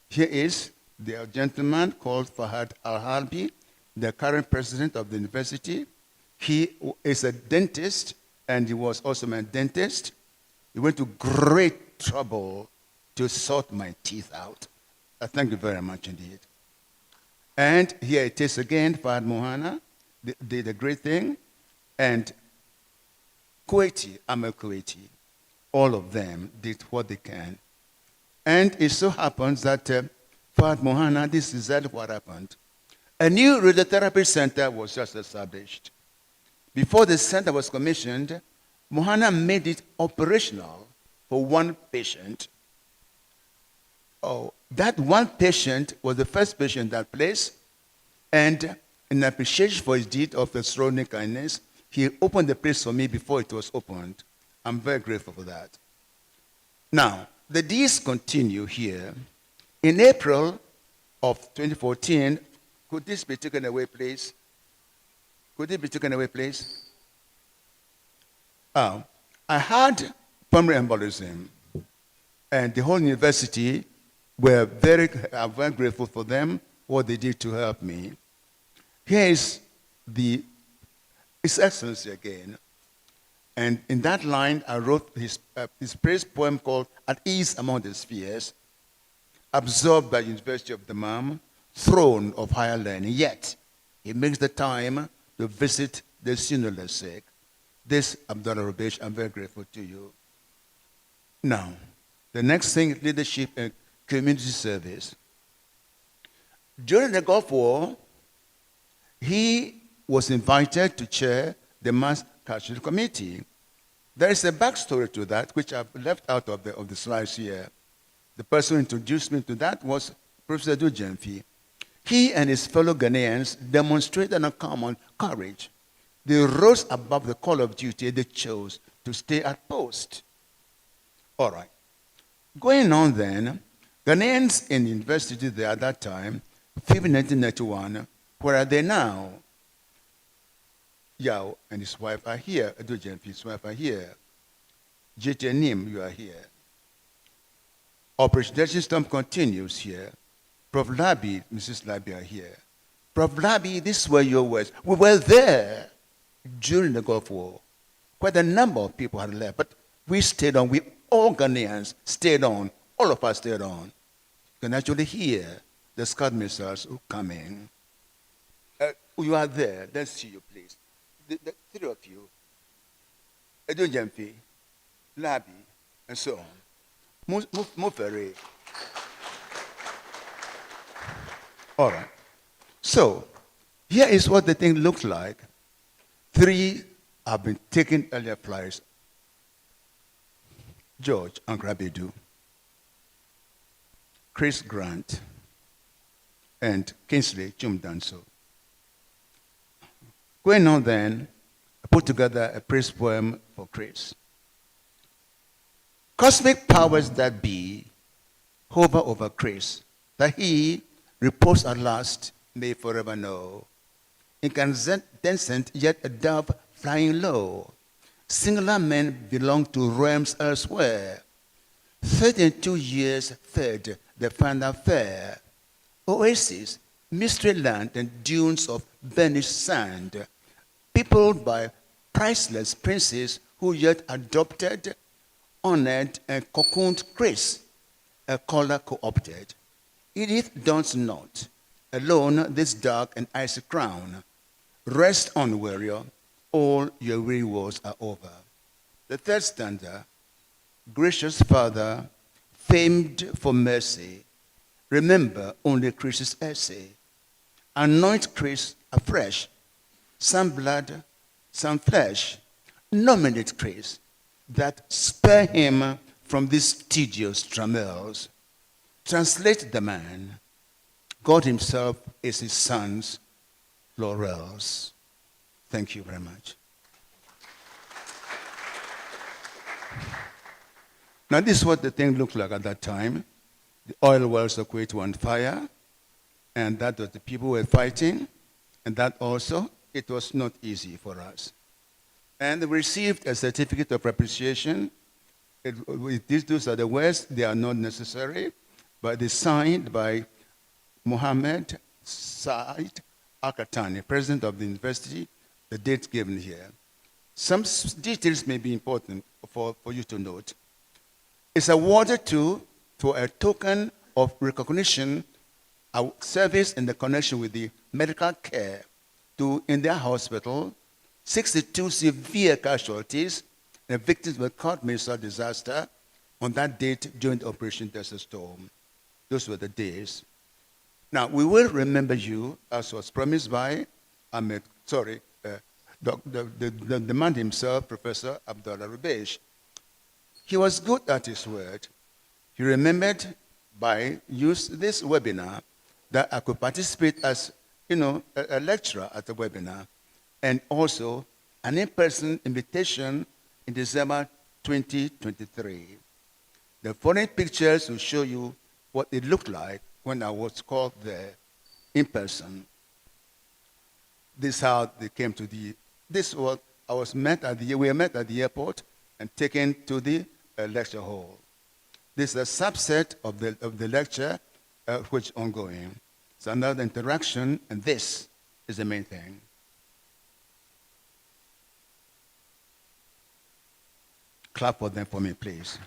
Here is the gentleman called Fahad Al-Harbi, the current president of the university. He is a dentist, and he was also my dentist. He went to great trouble to sort my teeth out. Thank you very much indeed. And here it is again, Fahad Mohana did a great thing, and Kuwaiti, Amal Kuwaiti. All of them did what they can. And it so happens that Fahad Mohana, this is exactly what happened. A new radiotherapy center was just established. Before the center was commissioned, Mohana made it operational for one patient. Oh, that one patient was the first patient in that place, and in appreciation for his deed of extraordinary kindness, he opened the place for me before it was opened. I'm very grateful for that. Now, the deeds continue here. In April of 2014, could this be taken away, please? Could it be taken away, please? I had pulmonary embolism, and the whole university were I'm very grateful for them, what they did to help me. Here is His Excellency again. And in that line, I wrote his praise poem called At Ease Among the Spheres, absorbed by University of Dammam, throne of higher learning. Yet, he makes the time to visit the sinnerless sick. This, Abdullah Rubesh, I'm very grateful to you. Now, the next thing, leadership and community service. During the Gulf War, he was invited to chair the Mass Cultural Committee. There is a backstory to that, which I've left out of the slides here. The person who introduced me to that was Professor Dujemfi. He and his fellow Ghanaians demonstrated an uncommon courage. They rose above the call of duty. They chose to stay at post. All right. Going on then, Ghanaians in university there at that time, 1991, where are they now? Yao and his wife are here. Adujemfi, his wife are here. JT Nim, you are here. Operation Desert Storm continues here. Prof. Labi, Mrs. Labi are here. Prof. Labi, these were your words. We were there during the Gulf War. Quite a number of people had left, but we stayed on. We all Ghanaians stayed on. All of us stayed on. You can actually hear the Scud missiles coming. You are there. Let's see you, please. The three of you, Adujemfi, Labi, and so on. Mufere. All right. So, here is what the thing looks like. 3 have been taking earlier flights. George Ankrabedu, Chris Grant, and Kingsley Chumdanso. Going on then, I put together a praise poem for Chris. Cosmic powers that be hover over Chris, that he, repose at last, may forever know. Incandescent yet a dove flying low. Singular men belong to realms elsewhere. 32 years fed the final fair. Oasis, mystery land, and dunes of burnished sand, peopled by priceless princes who yet adopted, honored, and cocooned Chris, a color co-opted. Edith dawns not, alone this dark and icy crown. Rest on, warrior, all your weary wars are over. The third stanza, gracious Father, famed for mercy, remember only Chris's essay. Anoint Chris afresh, some blood, some flesh. Nominate Chris, that spare him from these tedious trammels. Translate the man. God himself is his son's laurels. Thank you very much. Now this is what the thing looked like at that time. The oil wells of Kuwait were on fire, and that was the people were fighting, and that also, it was not easy for us. And we received a certificate of appreciation. These are the words, they are not necessary, but they signed by Mohammed Said Akatani, president of the university, the date given here. Some details may be important for you to note. It's awarded for a token of recognition, a service in the connection with the medical care to, in their hospital, 62 severe casualties and victims of a court missile disaster on that date during the Operation Desert Storm. Those were the days. Now, we will remember you, as was promised by the man himself, Professor Abdullah Rubesh. He was good at his word. He remembered by this webinar that I could participate as, a lecturer at the webinar, and also an in-person invitation in December 2023. The following pictures will show you what it looked like when I was called there in person. This is how they came to this was, we were met at the airport and taken to the lecture hall. This is a subset of the lecture which is ongoing. It's another interaction, and this is the main thing. Clap for them for me, please.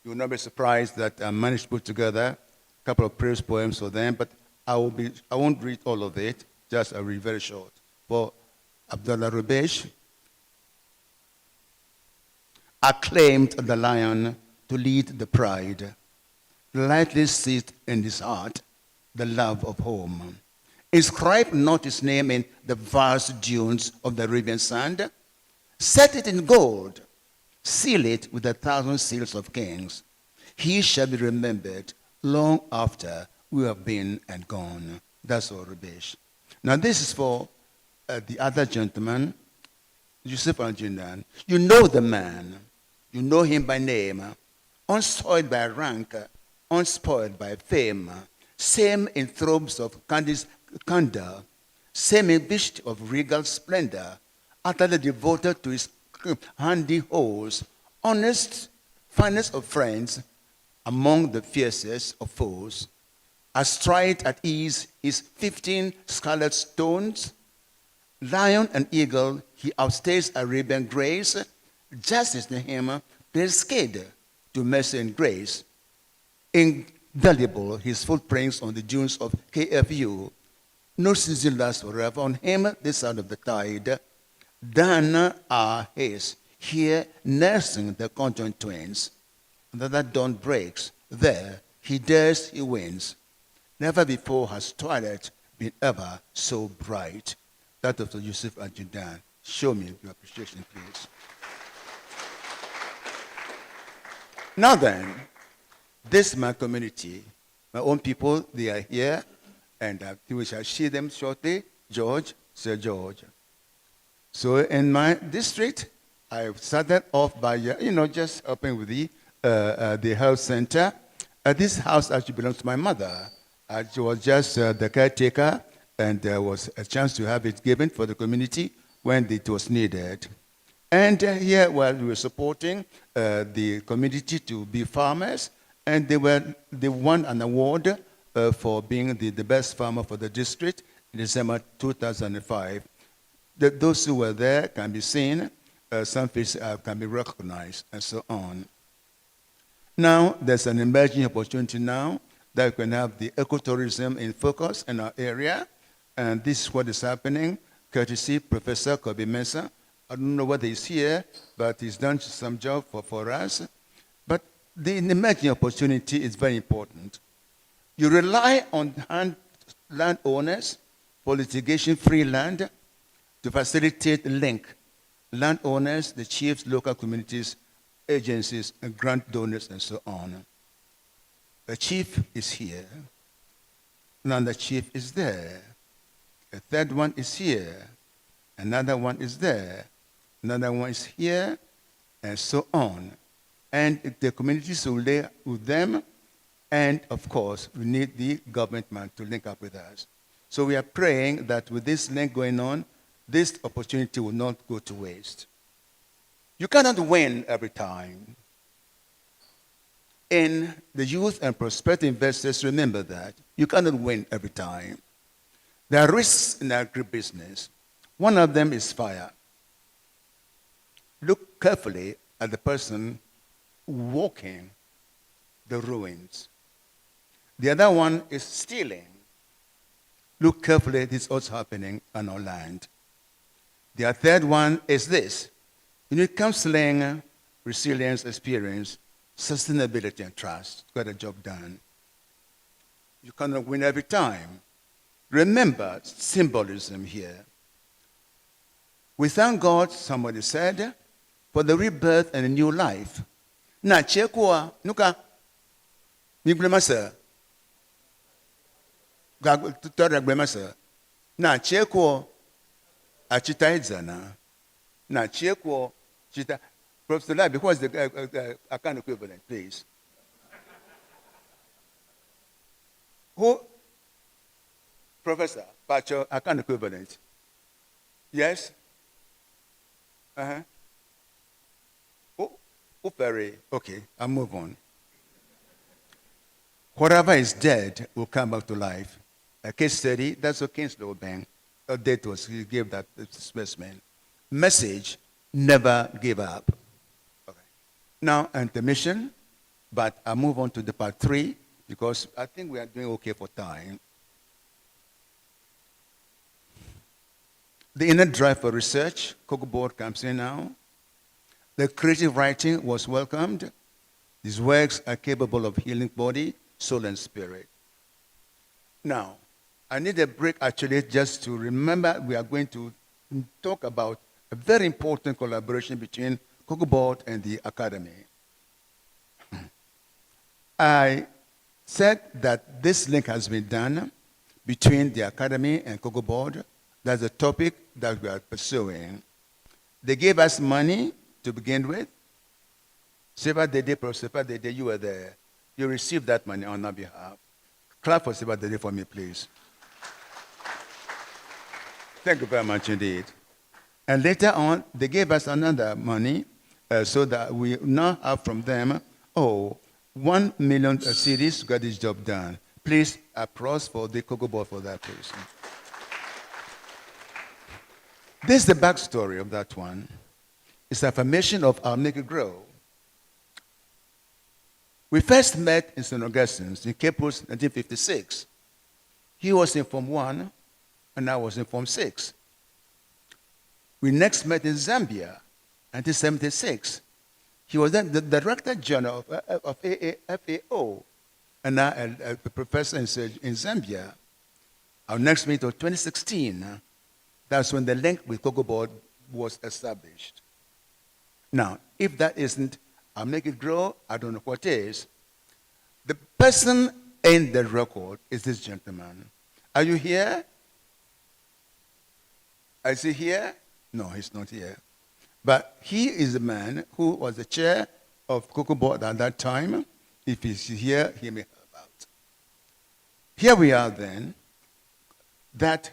You will not be surprised that I managed to put together a couple of praise poems for them, but I won't read all of it, just I'll read very short. For Abdullah Rubesh, acclaimed the lion to lead the pride, lightly sit in his heart the love of home. Inscribe not his name in the vast dunes of the Arabian sand. Set it in gold. Seal it with 1,000 seals of kings. He shall be remembered long after we have been and gone. That's all, Rubesh. Now this is for the other gentleman, Yusuf Al-Jindan. You know the man. You know him by name. Unsoiled by rank, unspoiled by fame. Same in thrones of candor. Same in vision of regal splendor. Utterly devoted to his handy holes, honest, finest of friends, among the fiercest of foes. Astride at ease his 15 scarlet stones, lion and eagle, he outstays Arabian grace. Justice to him, there's skid to mercy and grace. Indelible his footprints on the dunes of KFU. No season lasts forever. On him, this side of the tide. Dana are his, here nursing the conjoined twins. That dawn breaks, there he dares, he wins. Never before has twilight been ever so bright. That of Yusuf Al-Jindan. Show me your appreciation, please. Now then, this is my community. My own people, they are here, and we shall see them shortly. George, Sir George. So in my district, I started off by, just helping with the health center. This house actually belongs to my mother. She was just the caretaker, and there was a chance to have it given for the community when it was needed. And here, we were supporting the community to be farmers, and they won an award for being the best farmer for the district in December 2005. Those who were there can be seen, some faces can be recognized, and so on. Now, there's an emerging opportunity now that we can have the ecotourism in focus in our area, and this is what is happening, courtesy Professor Kobe Mensah. I don't know whether he's here, but he's done some job for us. But the emerging opportunity is very important. You rely on landowners for litigation-free land to facilitate the link. Landowners, the chiefs, local communities, agencies, and grant donors, and so on. The chief is here. Another chief is there. A third one is here. Another one is there. Another one is here, and so on. And the communities will lay with them, and of course, we need the government man to link up with us. So we are praying that with this link going on, this opportunity will not go to waste. You cannot win every time. In the youth and prospective investors, remember that. You cannot win every time. There are risks in agribusiness. One of them is fire. Look carefully at the person walking the ruins. The other one is stealing. Look carefully, this is also happening on our land. The third one is this. You need counseling, resilience, experience. sustainability and trust. Got a job done. You cannot win every time. Remember symbolism here. We thank God, somebody said, for the rebirth and a new life. Na chekwa nuka miglemasa tutora glemasa na chekwa achitaidzana na chekwa chita. Professor Labi, what is the account equivalent, please? Who? Professor, Pacho, account equivalent. Yes? Uh-huh. Very, okay, I'll move on. Whatever is dead will come back to life. A case study, that's what Kingslow Bank, a date was, he gave that specimen. Message, never give up. Okay. Now, intermission, but I'll move on to the part 3 because I think we are doing okay for time. The inner drive for research, Cocoa Board comes in now. The creative writing was welcomed. These works are capable of healing body, soul, and spirit. Now, I need a break actually just to remember we are going to talk about a very important collaboration between Cocoa Board and the Academy. I said that this link has been done between the Academy and Cocoa Board. That's a topic that we are pursuing. They gave us money to begin with. Seba Dede, Prof. Seba Dede, you were there. You received that money on our behalf. Clap for Seba Dede for me, please. Thank you very much indeed. And later on, they gave us another money so that we now have from them, 1 million CDs to get this job done. Please applause for the Cocoa Board for that, please. This is the backstory of that one. It's affirmation of our Make It Grow. We first met in St. Augustine's in Cape Coast, 1956. He was in Form 1, and I was in Form 6. We next met in Zambia, 1976. He was then the Director General of FAO, and now a professor in Zambia. Our next meeting was 2016. That's when the link with Cocoa Board was established. Now, if that isn't I'll Make It Grow, I don't know what is. The person in the record is this gentleman. Are you here? Is he here? No, he's not here. But he is the man who was the chair of Cocoa Board at that time. If he's here, he may help out. Here we are then. That,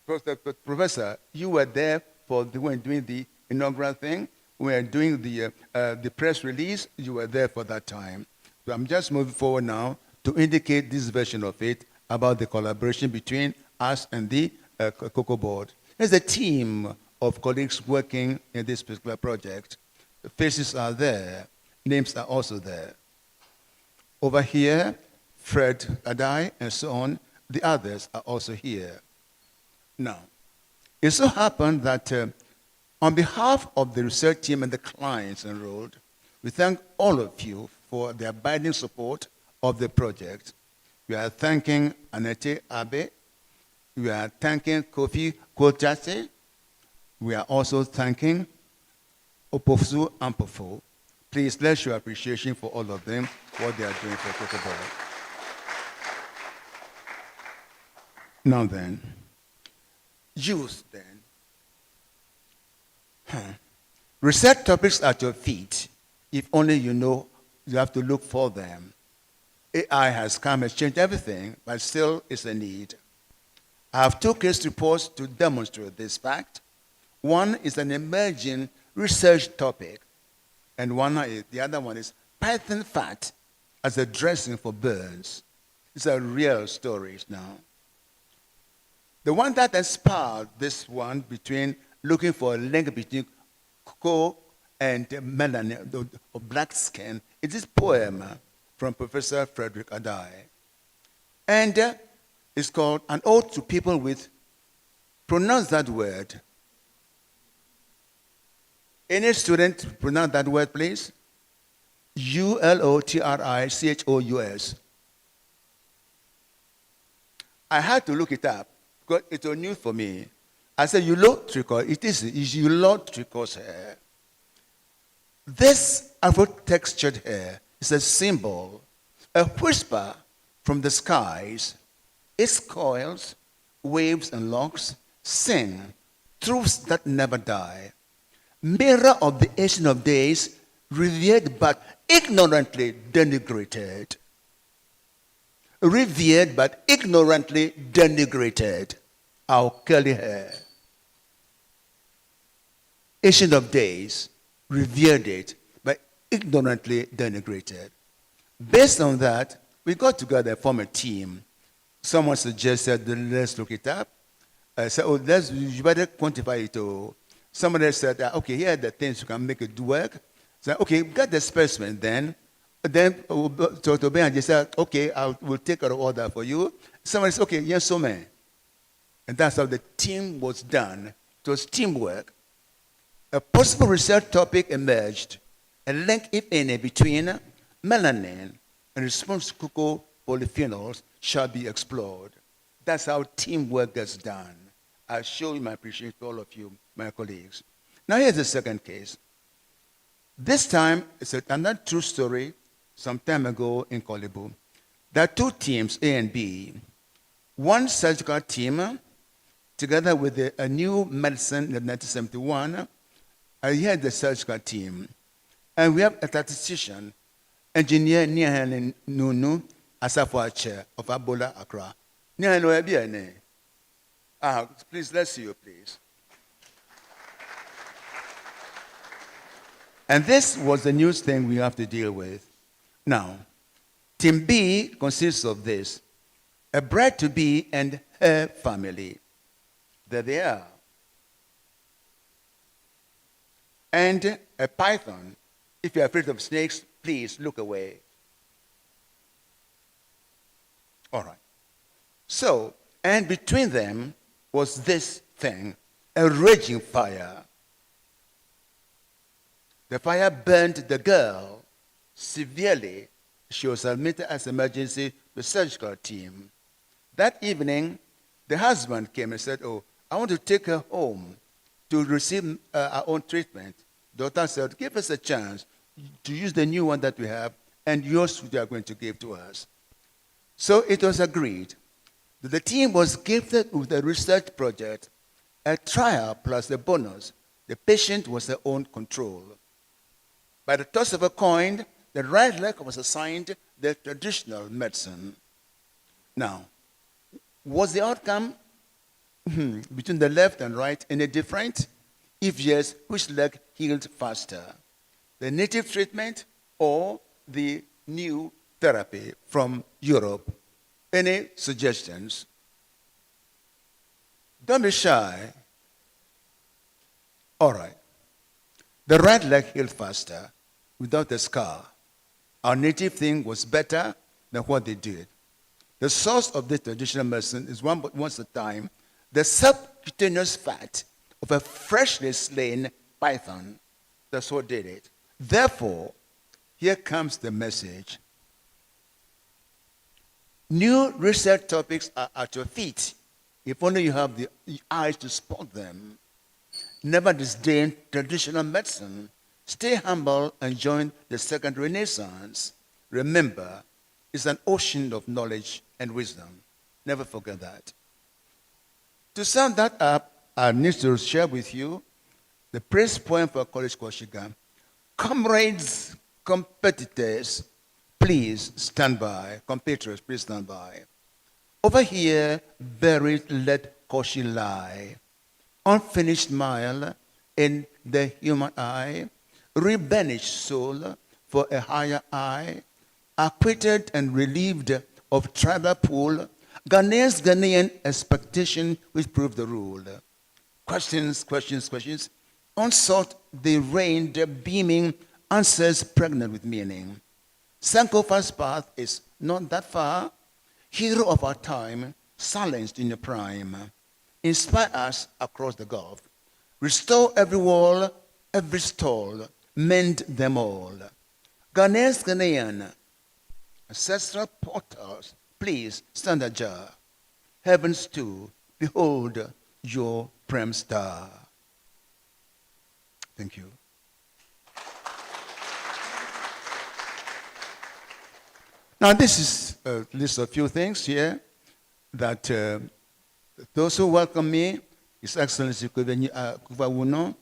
Professor, you were there when doing the inaugural thing. We are doing the press release. You were there for that time. So I'm just moving forward now to indicate this version of it about the collaboration between us and the Cocoa Board. There's a team of colleagues working in this particular project. The faces are there. Names are also there. Over here, Fred, Adai, and so on. The others are also here. Now, it so happened that on behalf of the research team and the clients enrolled, we thank all of you for the abiding support of the project. We are thanking Anete Abe. We are thanking Kofi Kotase. We are also thanking Opofu Ampofo. Please, let's show appreciation for all of them, what they are doing for Cocoa Board. Now then, youth then. Research topics at your feet. If only you know, you have to look for them. AI has come and changed everything, but still it's a need. I have 2 case reports to demonstrate this fact. One is an emerging research topic, and the other one is python fat as a dressing for burns. These are real stories now. The one that inspired this one between looking for a link between cocoa and melanin, or black skin, is this poem from Professor Frederick Adai. And it's called An Ode to People with, pronounce that word. Any student pronounce that word, please? ULOTRICHOUS. I had to look it up because it was new for me. I said, Ulotricos, it is Ulotricos hair. This Afro-textured hair is a symbol, a whisper from the skies. Its coils, waves, and locks sing truths that never die. Mirror of the Ancient of Days, revered but ignorantly denigrated. Revered but ignorantly denigrated. Our curly hair. Ancient of Days, revered it, but ignorantly denigrated. Based on that, we got together and formed a team. Someone suggested, let's look it up. I said, you better quantify it. Somebody said, okay, here are the things you can make it work. So, okay, got the specimen then. Then Dr. Ben just said, okay, we'll take an order for you. Somebody said, okay, yes, so man. And that's how the team was done. It was teamwork. A possible research topic emerged, a link, if any, between melanin and response to cocoa polyphenols shall be explored. That's how teamwork gets done. I show you my appreciation to all of you, my colleagues. Now here's the second case. This time, it's another true story some time ago in Kolibu. There are two teams, A and B. One surgical team, together with a new medicine in 1971, I had the surgical team. And we have a statistician, engineer Nihan Nunu, Asafwa chair of Abola Accra. Please, let's see you, please. And this was the news thing we have to deal with. Now, Team B consists of this: a bride-to-be and her family. There they are. And a python. If you're afraid of snakes, please look away. All right. So, and between them was this thing, a raging fire. The fire burned the girl severely. She was admitted as emergency to the surgical team. That evening, the husband came and said, oh, I want to take her home to receive our own treatment. Doctor said, give us a chance to use the new one that we have and yours you are going to give to us. So it was agreed that the team was gifted with a research project, a trial plus a bonus. The patient was their own control. By the toss of a coin, the right leg was assigned the traditional medicine. Now, was the outcome between the left and right any different? If yes, which leg healed faster? The native treatment or the new therapy from Europe? Any suggestions? Don't be shy. All right. The right leg healed faster without a scar. Our native thing was better than what they did. The source of this traditional medicine is once a time the subcutaneous fat of a freshly slain python. That's what did it. Therefore, here comes the message. New research topics are at your feet, if only you have the eyes to spot them. Never disdain traditional medicine. Stay humble and join the second renaissance. Remember, it's an ocean of knowledge and wisdom. Never forget that. To sum that up, I need to share with you the praise poem for College Koshiga. Comrades, competitors, please stand by. Compatriots, please stand by. Over here, buried, let Koshi lie. Unfinished mile in the human eye, rebanished soul for a higher eye, acquitted and relieved of tribal pool, Ghanaian expectation which proved the rule. Questions. Unsought they reigned, beaming, answers pregnant with meaning. Sankofa's path is not that far, hero of our time, silenced in your prime. Inspire us across the gulf. Restore every wall, every stall, mend them all. Ghanaians, Ghanaian, ancestral portals, please stand ajar. Heavens too, behold your prime star. Thank you. Now this is a list of few things here that those who welcome me, His Excellency Kuvawuno,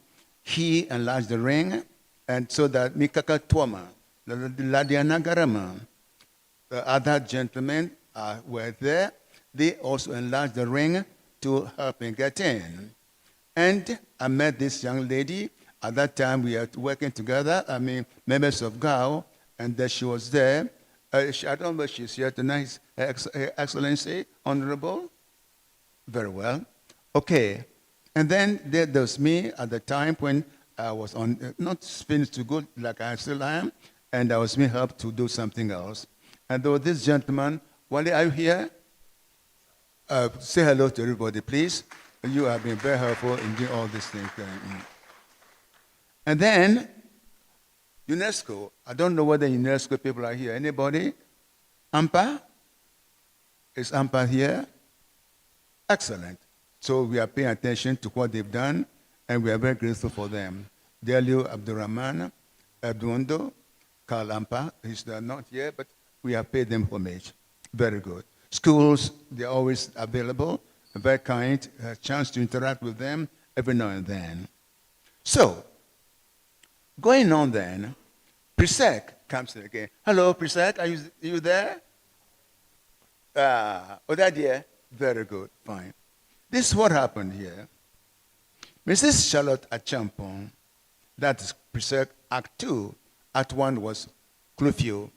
he enlarged the ring, and so that Mikaka Tuama, Ladiana Garama, the other gentlemen were there. They also enlarged the ring to help me get in. And I met this young lady. At that time, we were working together, members of GAAS, and that she was there. I don't know if she's here tonight. Her Excellency, Honorable. Very well. Okay. And then there was me at the time when I was on, not finished to good like I still am, and I was being helped to do something else. And there was this gentleman, Wale, are you here? Say hello to everybody, please. You have been very helpful in doing all these things. And then, UNESCO, I don't know whether UNESCO people are here. Anybody? AMPA? Is AMPA here? Excellent. So we are paying attention to what they've done, and we are very grateful for them. Delio Abdurrahman, Abdundo, Karl AMPA, he's not here, but we have paid them homage. Very good. Schools, they're always available, very kind, a chance to interact with them every now and then. So, going on then, PRCSEng comes in again. Hello, PRCSEng, are you there? Odadia, very good, fine. This is what happened here. Mrs. Charlotte Achampong, that is PRCSEng Act 2, Act 1 was Clufio.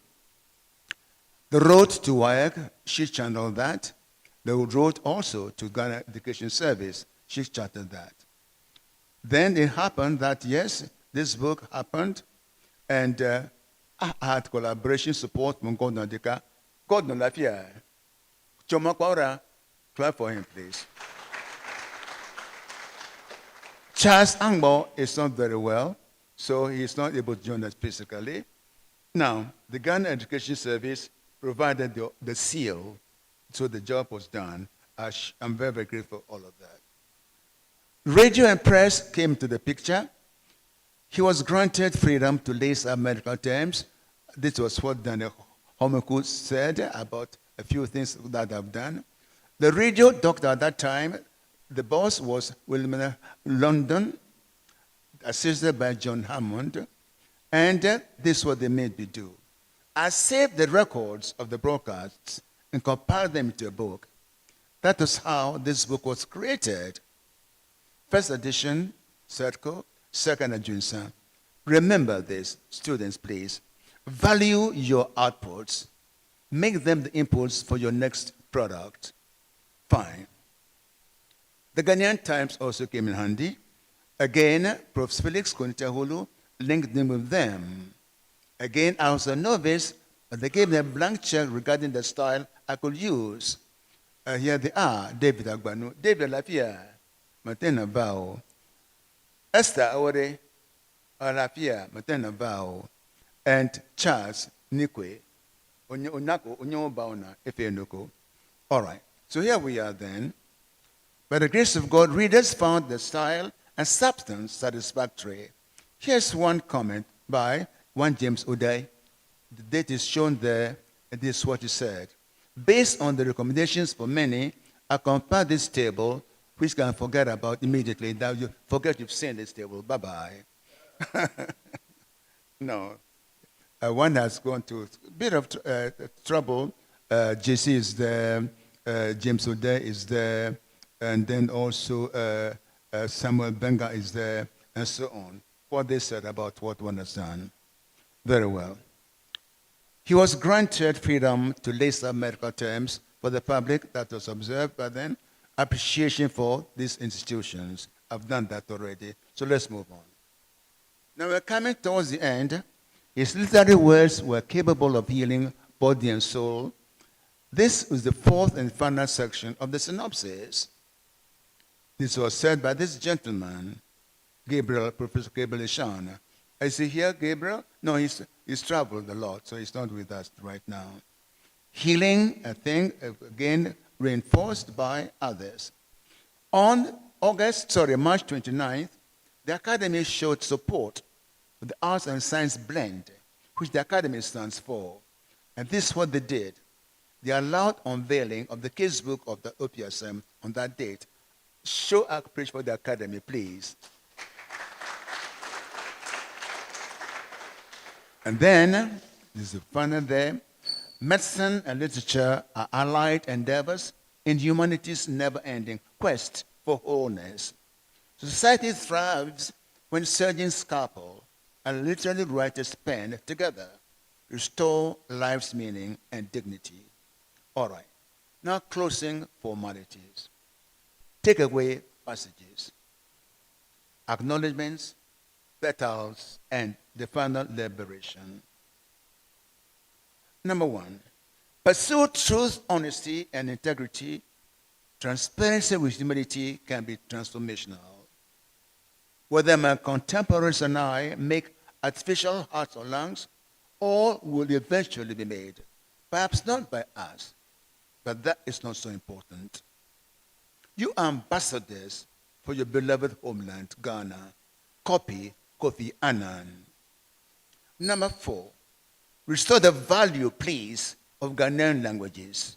The road to WAEC, she channeled that. The road also to Ghana Education Service, she charted that. Then it happened that, yes, this book happened, and I had collaboration support from Gordon Deka. Gordon Lafia. Chomakwara, clap for him, please. Charles Angbo is not very well, so he's not able to join us physically. Now, the Ghana Education Service provided the seal, so the job was done. I'm very, very grateful for all of that. Radio and press came to the picture. He was granted freedom to lace up medical terms. This was what Daniel Homoku said about a few things that I've done. The radio doctor at that time, the boss was William London, assisted by John Hammond, and this is what they made me do. I saved the records of the broadcasts and compiled them into a book. That is how this book was created. First edition, Circle, second edition. Remember this, students, please. Value your outputs. Make them the inputs for your next product. Fine. The Ghanaian Times also came in handy. Again, Prof. Felix Konitahulu linked them with them. Again, I was a novice, but they gave me a blank check regarding the style I could use. Here they are, David Agbanu, David Lafia, Matena Bao, Esther Awore, Lafia, Matena Bao, and Charles Nikwe, Onako, Onyo Bauna, Efenoko. All right, so here we are then. By the grace of God, readers found the style and substance satisfactory. Here's one comment by one James Uday. The date is shown there, and this is what he said. Based on the recommendations for many, I compare this table, which you can forget about immediately. Now you forget you've seen this table. Bye-bye. No. One has gone to a bit of trouble. JC is there, James Uday is there, and then also Samuel Benga is there, and so on. What they said about what one has done. Very well. He was granted freedom to lace up medical terms for the public. That was observed, but then appreciation for these institutions. I've done that already, so let's move on. Now we're coming towards the end. His literary words were capable of healing body and soul. This is the fourth and final section of the synopsis. This was said by this gentleman, Professor Gabriel Ishan, Is he here, Gabriel? No, he's traveled a lot, so he's not with us right now. Healing, I think, again, reinforced by others. On March 29th, the Academy showed support for the Arts and Science blend, which the Academy stands for. And this is what they did. They allowed unveiling of the case book of the OPSM on that date. Show a page for the Academy, please. And then, this is the final there, medicine and literature are allied endeavors in humanity's never-ending quest for wholeness. Society thrives when surgeons scalpel and literary writers pen together restore life's meaning and dignity. All right, now closing formalities. Takeaway passages, acknowledgements, petals, and the final liberation. Number one, pursue truth, honesty, and integrity. Transparency with humility can be transformational. Whether my contemporaries and I make artificial hearts or lungs, all will eventually be made. Perhaps not by us, but that is not so important. You are ambassadors for your beloved homeland, Ghana. Copy Kofi Annan. Number four, restore the value, please, of Ghanaian languages.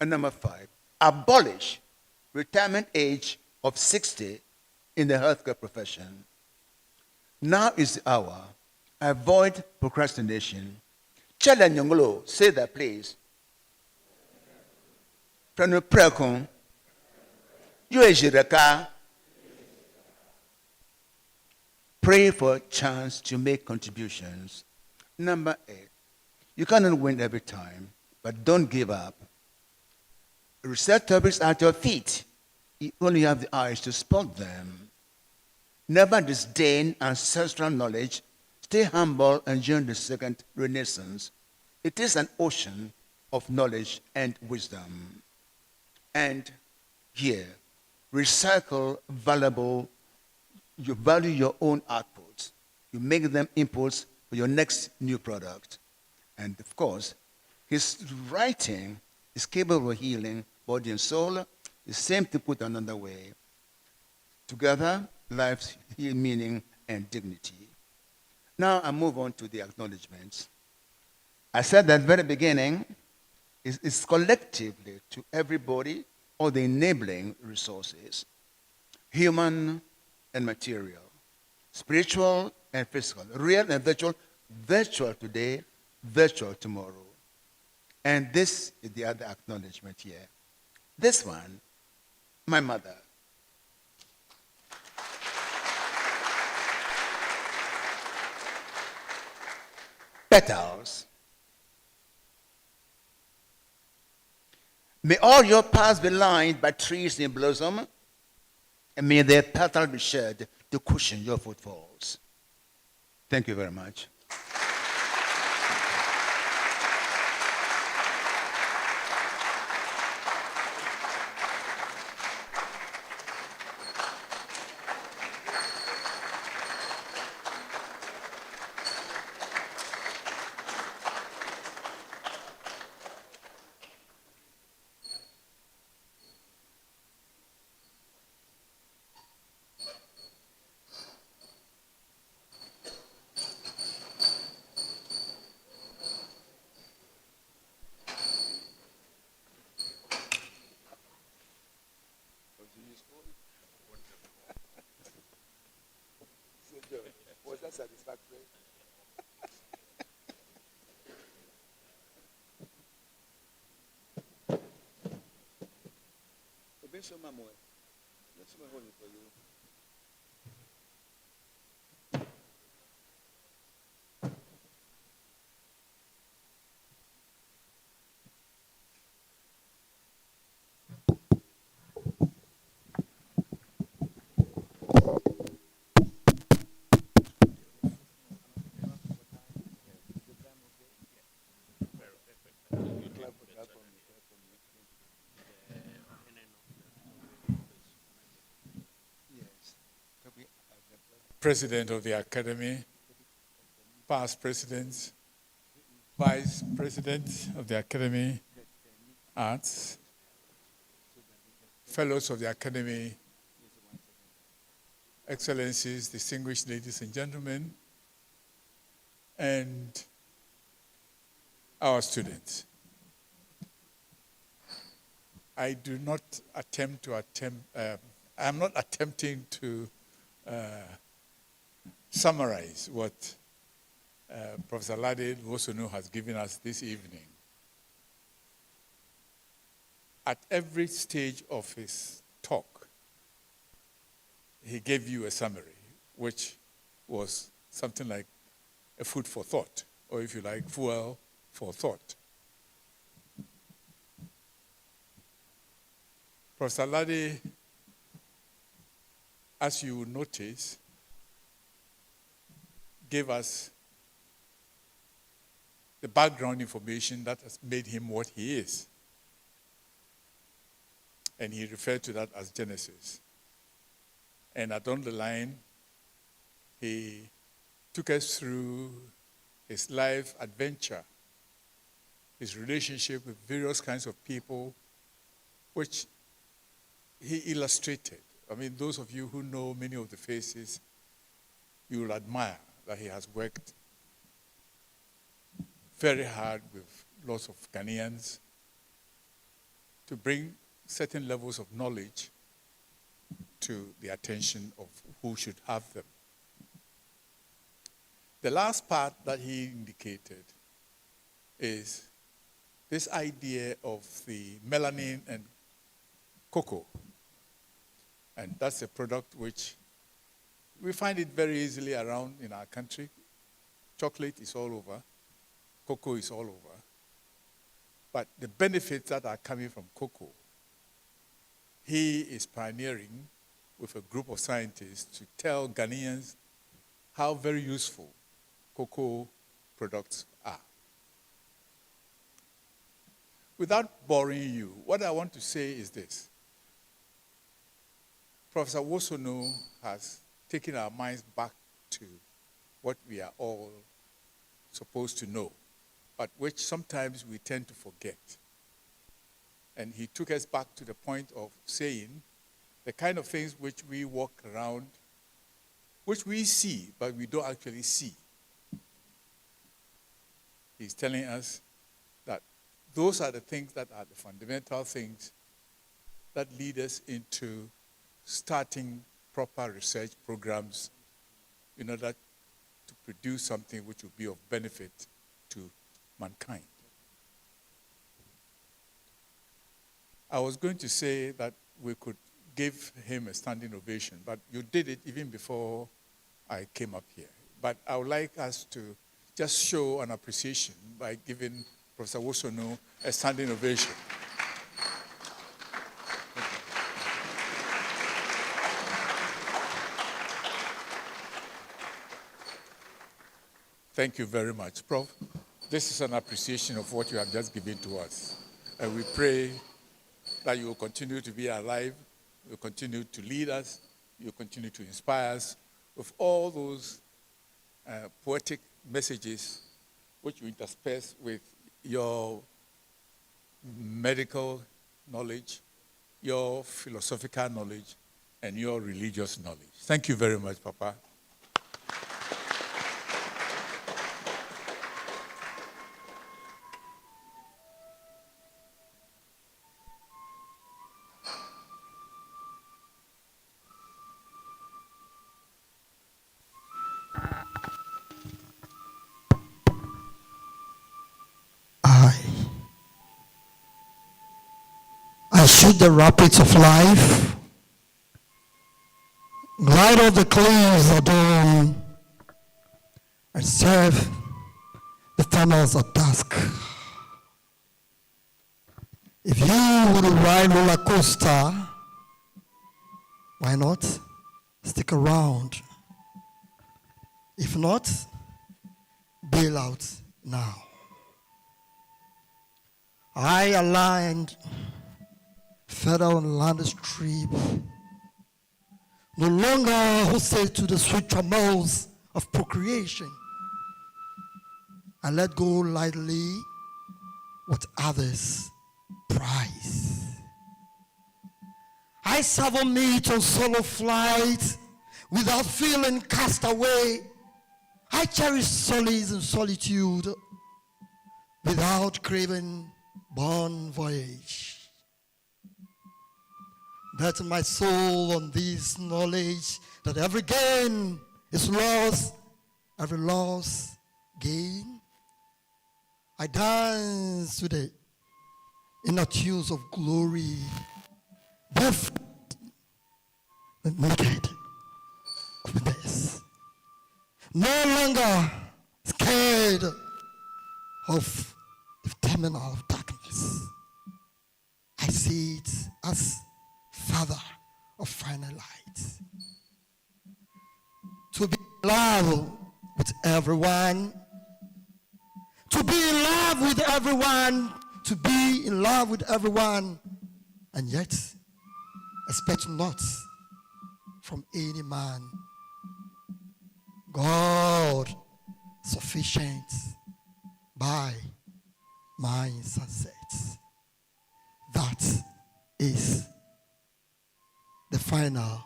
And number five, abolish retirement age of 60 in the healthcare profession. Now is the hour. Avoid procrastination. Chala Nyongolo, say that, please. Pranu Prekon, Yuejiraka. Pray for a chance to make contributions. Number 8, you cannot win every time, but don't give up. Research topics at your feet. You only have the eyes to spot them. Never disdain ancestral knowledge. Stay humble and join the second renaissance. It is an ocean of knowledge and wisdom. And here, recycle valuable. You value your own outputs. You make them inputs for your next new product. And of course, his writing is capable of healing body and soul. The same to put another way. Together, life's meaning and dignity. Now I move on to the acknowledgements. I said at the very beginning, it's collectively to everybody all the enabling resources, human and material, spiritual and physical, real and virtual, virtual today, virtual tomorrow. And this is the other acknowledgement here. This one, my mother. Petals. May all your paths be lined by trees in blossom, and may their petals be shed to cushion your footfalls. Thank you very much. Was that satisfactory? For you. Yes. President of the Academy, past presidents, Vice President of the Academy, Arts, Fellows of the Academy, Excellencies, distinguished ladies and gentlemen, and our students. I do not I'm not attempting to summarize what Professor Ladé Wosornu has given us this evening. At every stage of his talk, he gave you a summary, which was something like a food for thought, or if you like, fuel for thought. Professor Ladé, as you will notice, gave us the background information that has made him what he is. And he referred to that as Genesis. And along the line, he took us through his life adventure, his relationship with various kinds of people, which he illustrated. I mean, those of you who know many of the faces, you will admire that he has worked very hard with lots of Ghanaians to bring certain levels of knowledge to the attention of who should have them. The last part that he indicated is this idea of the melanin and cocoa. And that's a product which we find it very easily around in our country. Chocolate is all over. Cocoa is all over. But the benefits that are coming from cocoa, he is pioneering with a group of scientists to tell Ghanaians how very useful cocoa products are. Without boring you, what I want to say is this. Professor Wosornu has taken our minds back to what we are all supposed to know, but which sometimes we tend to forget. And he took us back to the point of saying the kind of things which we walk around, which we see, but we don't actually see. He's telling us that those are the things that are the fundamental things that lead us into starting proper research programs in order to produce something which will be of benefit to mankind. I was going to say that we could give him a standing ovation, but you did it even before I came up here. But I would like us to just show an appreciation by giving Professor Wosornu a standing ovation. Thank you very much, Prof. This is an appreciation of what you have just given to us. And we pray that you will continue to be alive, you will continue to lead us, you will continue to inspire us with all those poetic messages which you intersperse with your medical knowledge, your philosophical knowledge, and your religious knowledge. Thank you very much, Papa. I shoot the rapids of life, glide on the cliffs of dawn, and serve the tunnels of dusk. If you would ride roller coaster, why not stick around? If not, bail out now. I aligned federal land strip no longer hosted to the sweet trammels of procreation. I let go lightly what others prize. I savour meat on solo flight without feeling cast away. I cherish solace in solitude without craving bon voyage. Bet my soul on this knowledge that every gain is loss, every loss gain. I dance with the inner tunes of glory, barefoot and naked of this. No longer scared of the terminal of darkness. I see it as Father of final light. To be in love with everyone. To be in love with everyone. To be in love with everyone. And yet, expect not from any man. God sufficient by my sunsets. That is the final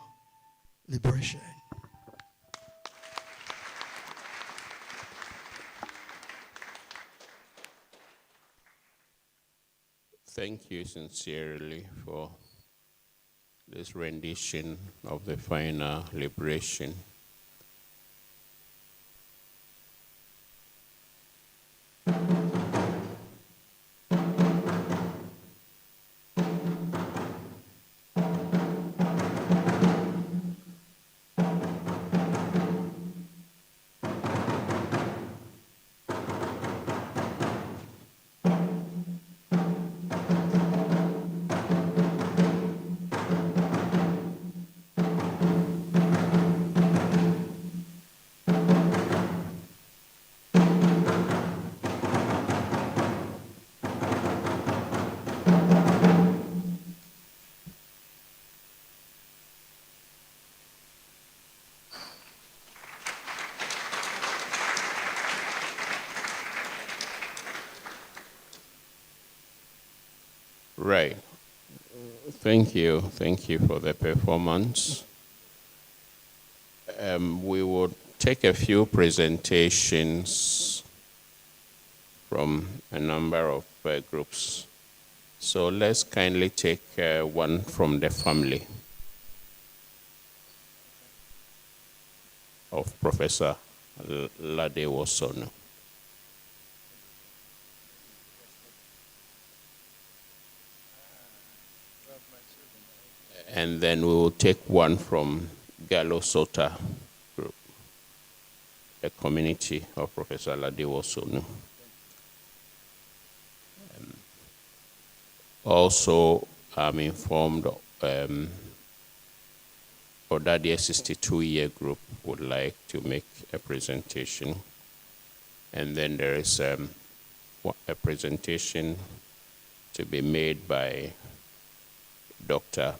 liberation. Thank you sincerely for this rendition of the final liberation. Right. Thank you for the performance. We will take a few presentations from a number of groups. So let's kindly take one from the family of Professor Ladé Wosornu. And then we will take one from Galosota group, the community of Professor Ladé Wosornu. Also, I'm informed Odadie 62-year group would like to make a presentation. And then there is a presentation to be made by Dr.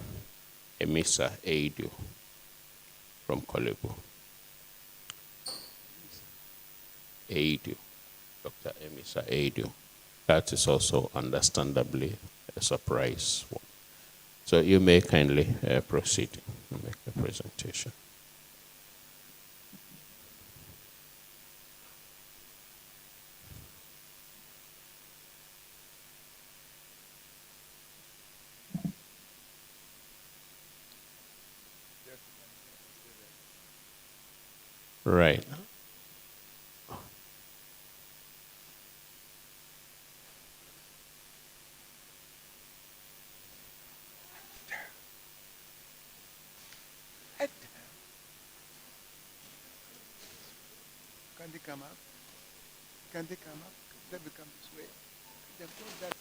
Emisa Eidu from Kolebu. Eidu, Dr. Emisa Eidu. That is also understandably a surprise one. So you may kindly proceed and make the presentation. Right. Can they come up? Can they come up? Let me come this way. They've got that.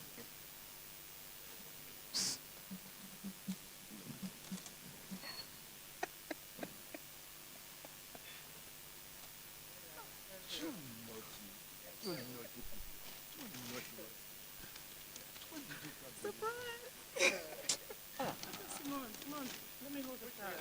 Surprise! Simon, let me hold the car.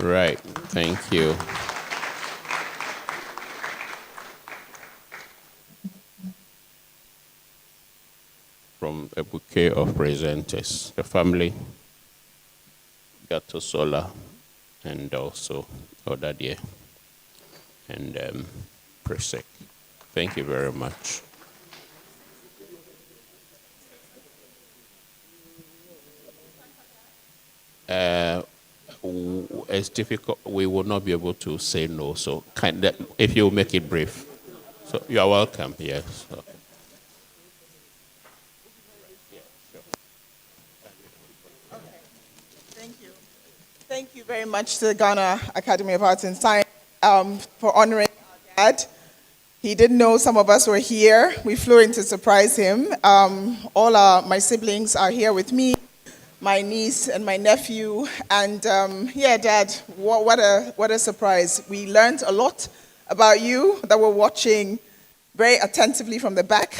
Right, thank you. From a bouquet of presenters, the family, Gato Sola, and also Odadie, and Presec. Thank you very much. It's difficult. We will not be able to say no. So, if you make it brief. So, you are welcome. Yes. So. Thank you very much to the Ghana Academy of Arts and Science for honoring our dad. He didn't know some of us were here. We flew in to surprise him. My siblings are here with me, my niece and my nephew. And yeah, Dad, what a surprise. We learned a lot about you that were watching very attentively from the back.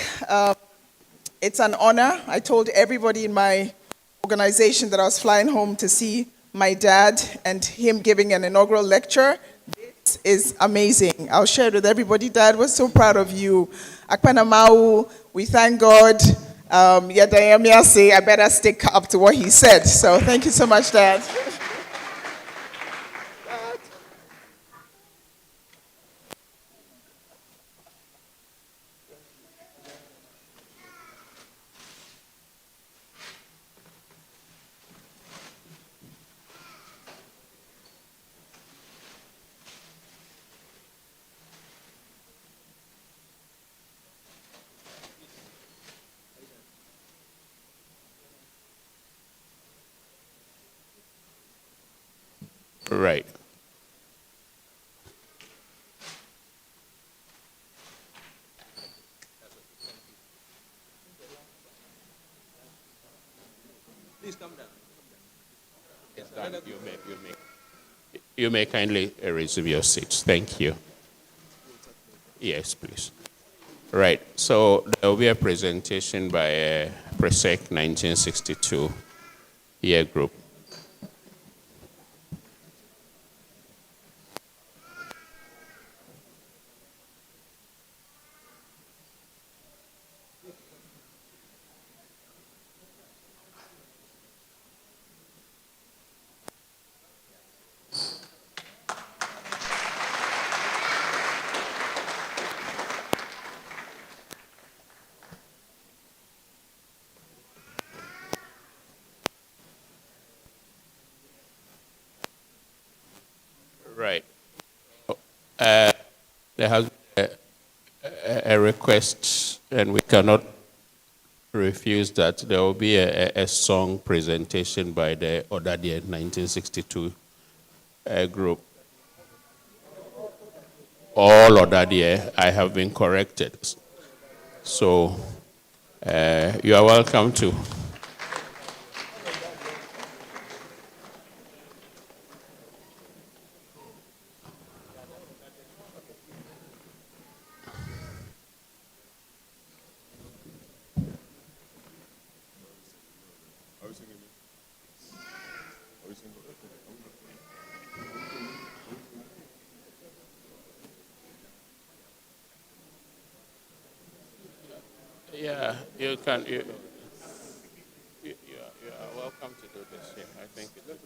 It's an honor. I told everybody in my organization that I was flying home to see my dad and him giving an inaugural lecture. This is amazing. I'll share it with everybody. Dad, we're so proud of you. Akpana Mau, we thank God. I better stick up to what he said. So thank you so much, Dad. Right. Please come down. Yes, you may kindly resume your seats. Thank you. Yes, please. Right. So there will be a presentation by PROSEC 1962 year group. Right. There has been a request, and we cannot refuse that. There will be a song presentation by the Odadie 1962 group. All Odadie, I have been corrected. So you are welcome to. Yeah, you can. You are welcome to do this. Yeah, I think it's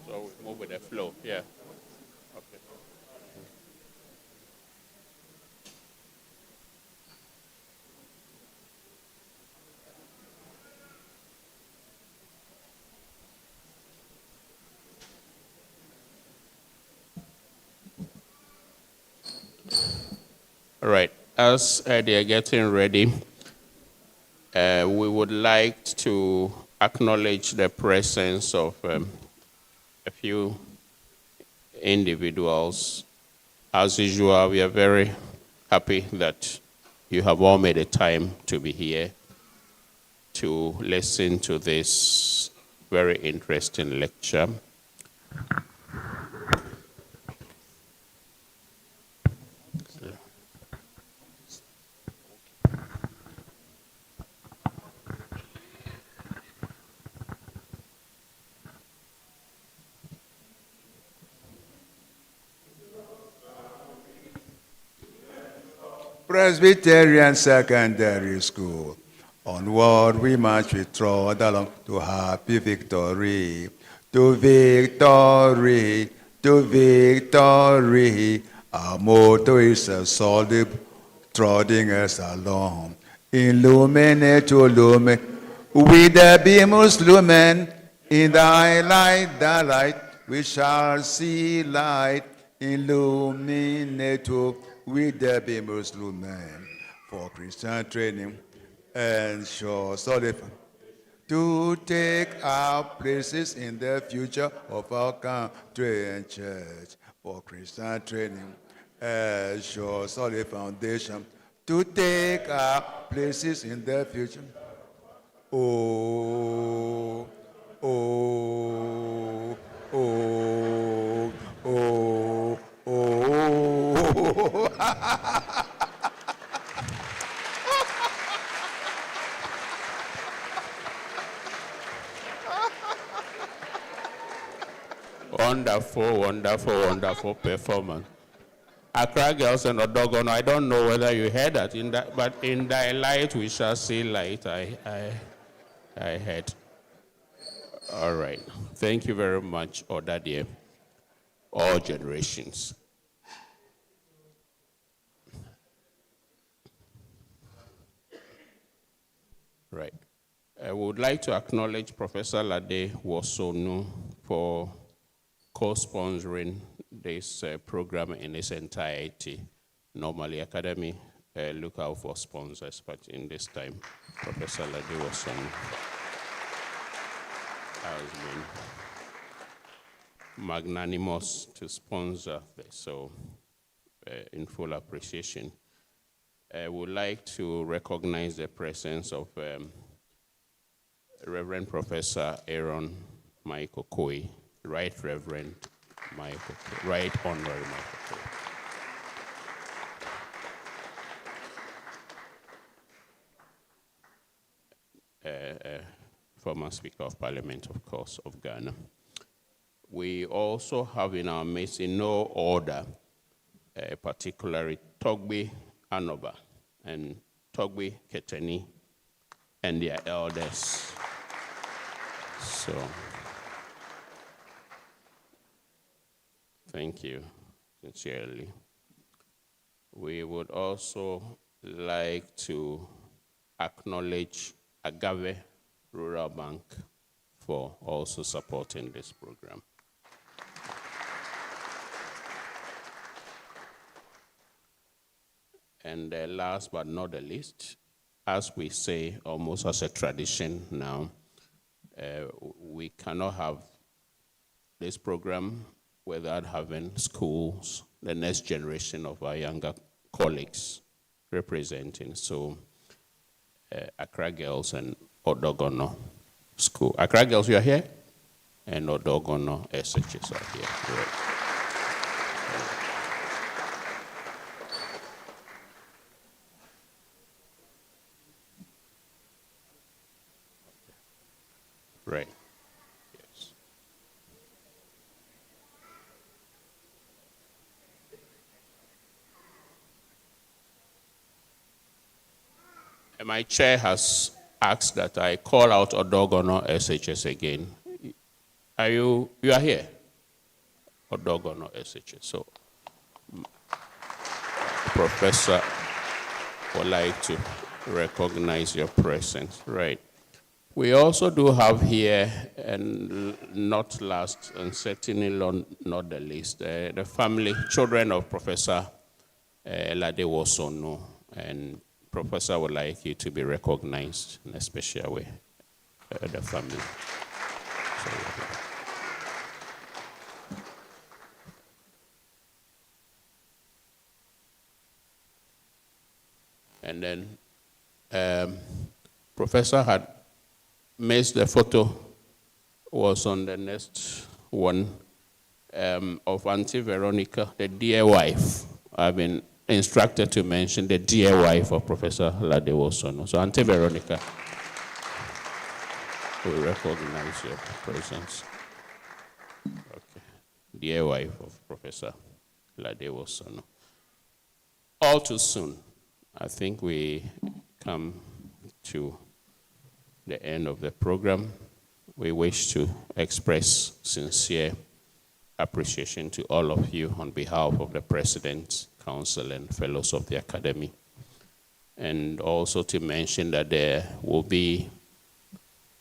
so we move with the flow. Yeah. Okay. All right. As they are getting ready, we would like to acknowledge the presence of a few individuals. As usual, we are very happy that you have all made a time to be here to listen to this very interesting lecture. Presbyterian Secondary School. Onward we march, we trod along to happy victory, to victory, to victory. Our motto is a solid, trotting us along. Illuminate to illuminate, with the beams lumen, in thy light, we shall see light. Illuminate to, with the beams lumen, for Christian training and sure solid to take our places in the future of our country and church, for Christian training and sure solid foundation to take our places in the future. Oh, oh, oh, oh, oh. Wonderful, wonderful, wonderful performance. Accra girls and Odogono, I don't know whether you heard that, but in thy light we shall see light, I heard. All right. Thank you very much, Odadie. All generations. Right. I would like to acknowledge Professor Ladé Wosonu for co-sponsoring this program in its entirety. Normally, Academy look out for sponsors, but in this time, Professor Ladé Wosonu has been magnanimous to sponsor this, so in full appreciation. I would like to recognize the presence of Reverend Professor Aaron Michael Koi, Right Reverend Michael Koi, Right Honorary Michael Koi. Former Speaker of Parliament, of course, of Ghana. We also have in our midst, in no order, particularly Togbe Anoba and Togbe Keteni and their elders. So, thank you sincerely. We would also like to acknowledge Agave Rural Bank for also supporting this program. And last but not the least, as we say, almost as a tradition now, we cannot have this program without having schools, the next generation of our younger colleagues representing. So, Accra Girls and Odogono School. Accra Girls, you are here? And Odogono SHS are here. Right. Right. Yes. And my chair has asked that I call out Odogono SHS again. You are here? Odogono SHS. So, Professor would like to recognize your presence. Right. We also do have here, and not last, and certainly not the least, the family, children of Professor Lade Wosonu, and Professor would like you to be recognized in a special way, the family. And then Professor had missed the photo, was on the next one, of Auntie Veronica, the dear wife. I've been instructed to mention the dear wife of Professor Lade Wosonu. So Auntie Veronica, we recognize your presence. Okay. Dear wife of Professor Lade Wosonu. All too soon, I think we come to the end of the program. We wish to express sincere appreciation to all of you on behalf of the President, Council, and Fellows of the Academy. And also to mention that there will be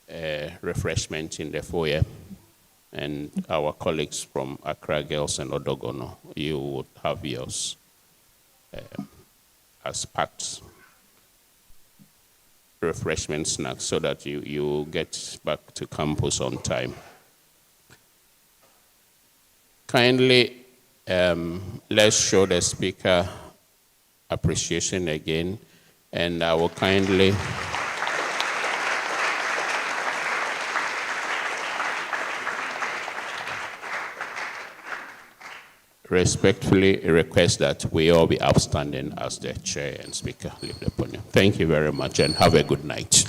a refreshment in the foyer, and our colleagues from Accra Girls and Odogono, you would have yours as packed refreshment snacks so that you get back to campus on time. Kindly, let's show the speaker appreciation again, and I will kindly respectfully request that we all be upstanding as the chair and speaker leave the podium. Thank you very much and have a good night.